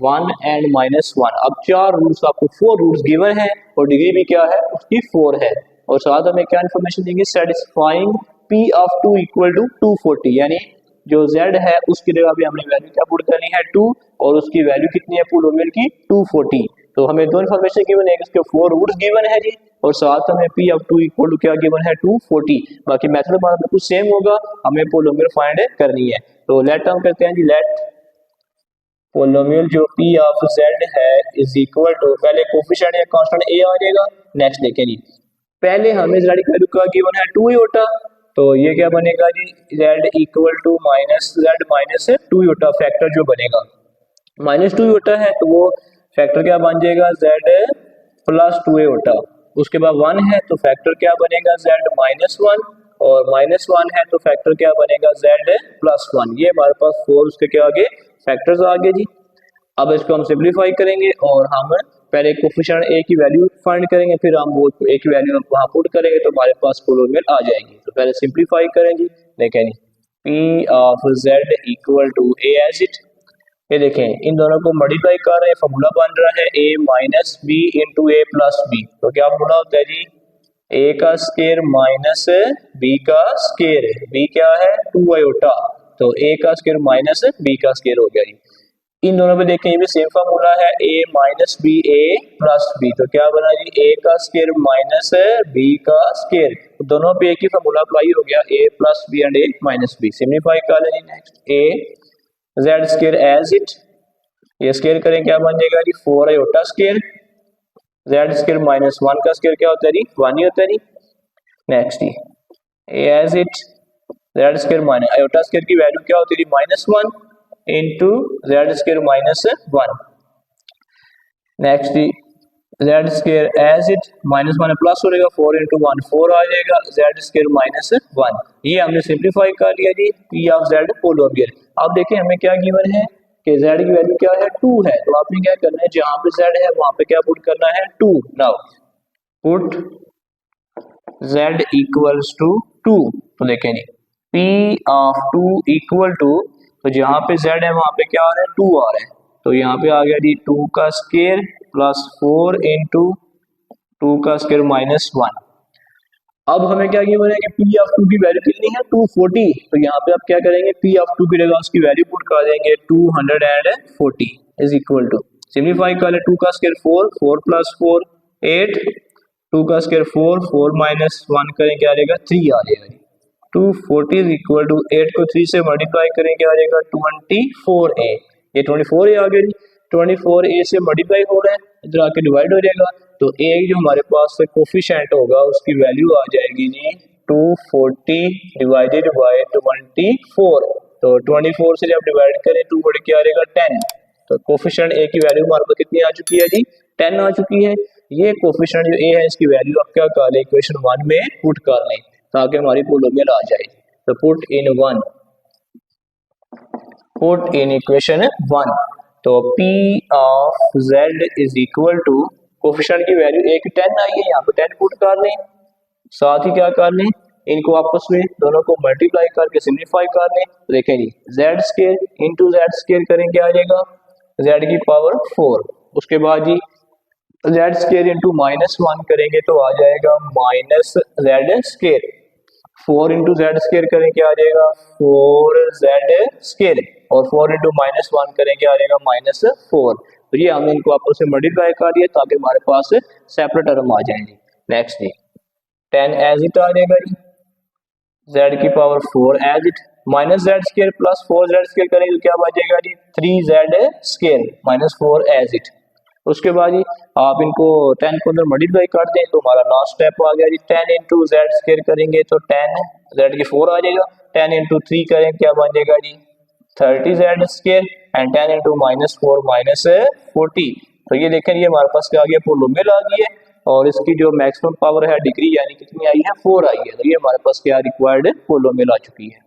1 एंड -1। अब 4 रूट्स, आपको 4 रूट्स गिवन है और डिग्री भी क्या है उसकी 4 है। और साथ हमें क्या इन्फॉर्मेशन देंगे, satisfying P of 2 equal to 240, यानी जो Z है उसकी जगह भी हमने वैल्यू क्या पुट करनी है 2, और उसकी वैल्यू कितनी है पोलोमियल की 240। तो हमें दो इन्फॉर्मेशन गिवन है, इसके 4 रूट्स गिवन है जी, और साथ हमें P ऑफ 2 इक्वल टू क्या गिवन है 240। बाकी मेथड हमारा बिल्कुल सेम होगा, हमें पोलोमियल फाइंड करनी है। तो लेट हम करते हैं जी, लेट पोलोमियल जो P ऑफ Z है इज इक्वल टू, पहले कोफिशिएंट या कांस्टेंट A आ जाएगा। नेक्स्ट देखें जी, पहले हमें Z की वैल्यू क्या गिवन है 2 एयोटा, तो ये क्या बनेगा जी, Z equal to -Z minus 2 iota, factor जो बनेगा -2 एयोटा है तो वो फैक्टर क्या बन जाएगा Z प्लस 2 एयोटा। उसके बाद 1 है तो फैक्टर क्या बनेगा Z -1, और -1 है तो फैक्टर क्या बनेगा Z प्लस 1। ये हमारे पास 4 उसके क्या आगे फैक्टर्स आ गए जी। अब इसको हम सिंप्लीफाई करेंगे और हम पहले कोफिशिएंट A की वैल्यू फाइंड करेंगे, फिर हम वो A की वैल्यू वहां पुट करेंगे तो हमारे पास पोलोमियल आ जाएगी। तो पहले सिंप्लीफाई करें जी, देखें जी, P of Z equal to A as it, ये देखें इन दोनों को मल्टीप्लाई कर रहे हैं, फॉर्मूला बन रहा है A minus B into A plus B. तो क्या फॉर्मूला होता है जी, A का स्केयर माइनस B का स्केयर, B क्या है 2 आयोटा, तो A का स्केयर माइनस B का स्केयर हो गया जी। इन दोनों पे देखें ये भी सेम फार्मूला है, A minus B A plus B, तो क्या बना जी A का स्केयर माइनस B का स्केयर, तो दोनों पे एक ही फार्मूला अप्लाई हो गया, A plus B and A minus B. Simplify कर लें जी, next A Z square as it, ये स्केयर करें क्या बन जाएगा जी 4 iota square, Z square minus 1 का स्केयर क्या होता है जी 1 ही होता है जी। नेक्स्ट जी A as it, Z square minus iota square की वैल्यू क्या होती है जी -1 into Z square minus 1। Next जी Z square as it, -1 plus हो जाएगा 4 इंटू 1 4 आ जाएगा, Z स्केयर माइनस 1। ये हमने सिंप्लीफाई कर लिया जी P ऑफ Z पोलोमियल। अब देखें हमें क्या गिवन है कि Z की वैल्यू क्या है 2 है, तो आपने क्या करना है जहां पे Z है वहां पे क्या पुट करना है 2। Now put Z equals to 2, तो देखें जी P ऑफ 2 इक्वल टू, तो जहां पे Z है वहां पे क्या आ रहा है 2 आ रहा है, तो यहाँ पे आ गया जी 2 का स्केयर प्लस 4 इंटू 2 का स्केयर माइनस 1। अब हमें क्या गिवन है कि P ऑफ 2 की वैल्यू कितनी है 240, तो यहाँ पे आप क्या करेंगे P ऑफ 2 की जगह उसकी वैल्यू पुट कर देंगे 240 इज इक्वल टू, सिम्प्लीफाई कर ले 2 का स्केयर 4, 4 प्लस 4 8, 2 का स्केयर 4, 4 माइनस 1 करें क्या आ जाएगा 3 आ जाएगा जी। 240 इज इक्वल टू 8 को 3 से मल्टीप्लाई करें क्या आ जाएगा 24a, ये 24a आ गया जी। 24a से मल्टीप्लाई हो रहा है, इधर आके डिवाइड हो जाएगा, तो a जो हमारे पास कोफिशिएंट होगा उसकी वैल्यू आ जाएगी जी 240 डिवाइडेड बाय 24, तो 24 से जब डिवाइड करें 240 क्या आ जाएगा 10, तो कोफिशिएंट a की वैल्यू हमारे पास कितनी आ चुकी है जी 10 आ चुकी है। ये कोफिशिएंट जो a है इसकी वैल्यू आप क्या कर लें इक्वेशन 1 में पुट कर लें ताकि हमारी पोलोमियल आ जाए। तो पुट इन इक्वेशन 1, तो P of Z is equal to, coefficient की वैल्यू एक 10 आई है, यहाँ पे 10 पुट कर लें, साथ ही क्या कर लें इनको आपस में दोनों को मल्टीप्लाई करके सिम्प्लीफाई कर लें। तो देखें जी Z square into Z square करें क्या आ जाएगा Z की पावर 4, उसके बाद जी Z स्केयर इंटू -1 करेंगे तो आ जाएगा minus Z square, 4 into Z square करें क्या आ जाएगा 4Z स्केयर, और 4 इंटू -1 करें क्या आ जाएगा -4। तो ये हमने इनको आपस में मल्टीप्लाई कर दिया ताकि हमारे पास सेपरेट टर्म आ जाएंगे। नेक्स्ट जी 10 एज इट आ जाएगा जी, Z की power 4 as it, minus Z square plus 4Z square करेंगे तो क्या बचेगा जी 3Z square minus 4 as it. उसके बाद जी आप इनको 10 को अंदर मल्टीप्लाई कर दें तो हमारा लास्ट स्टेप आ गया जी 10 इंटू Z स्केयर करेंगे तो 10 Z की 4 आ जाएगा, 10 इंटू 3 करें क्या बन जाएगा जी 30Z स्केयर, एंड 10 इंटू -4 -40। तो ये देखें ये हमारे पास क्या आ गया पोलोमियल आ गई है, और इसकी जो मैक्सिमम पावर है डिग्री यानी कितनी आई है 4 आई है, तो ये हमारे पास क्या रिक्वायर्ड पोलोमियल आ चुकी है।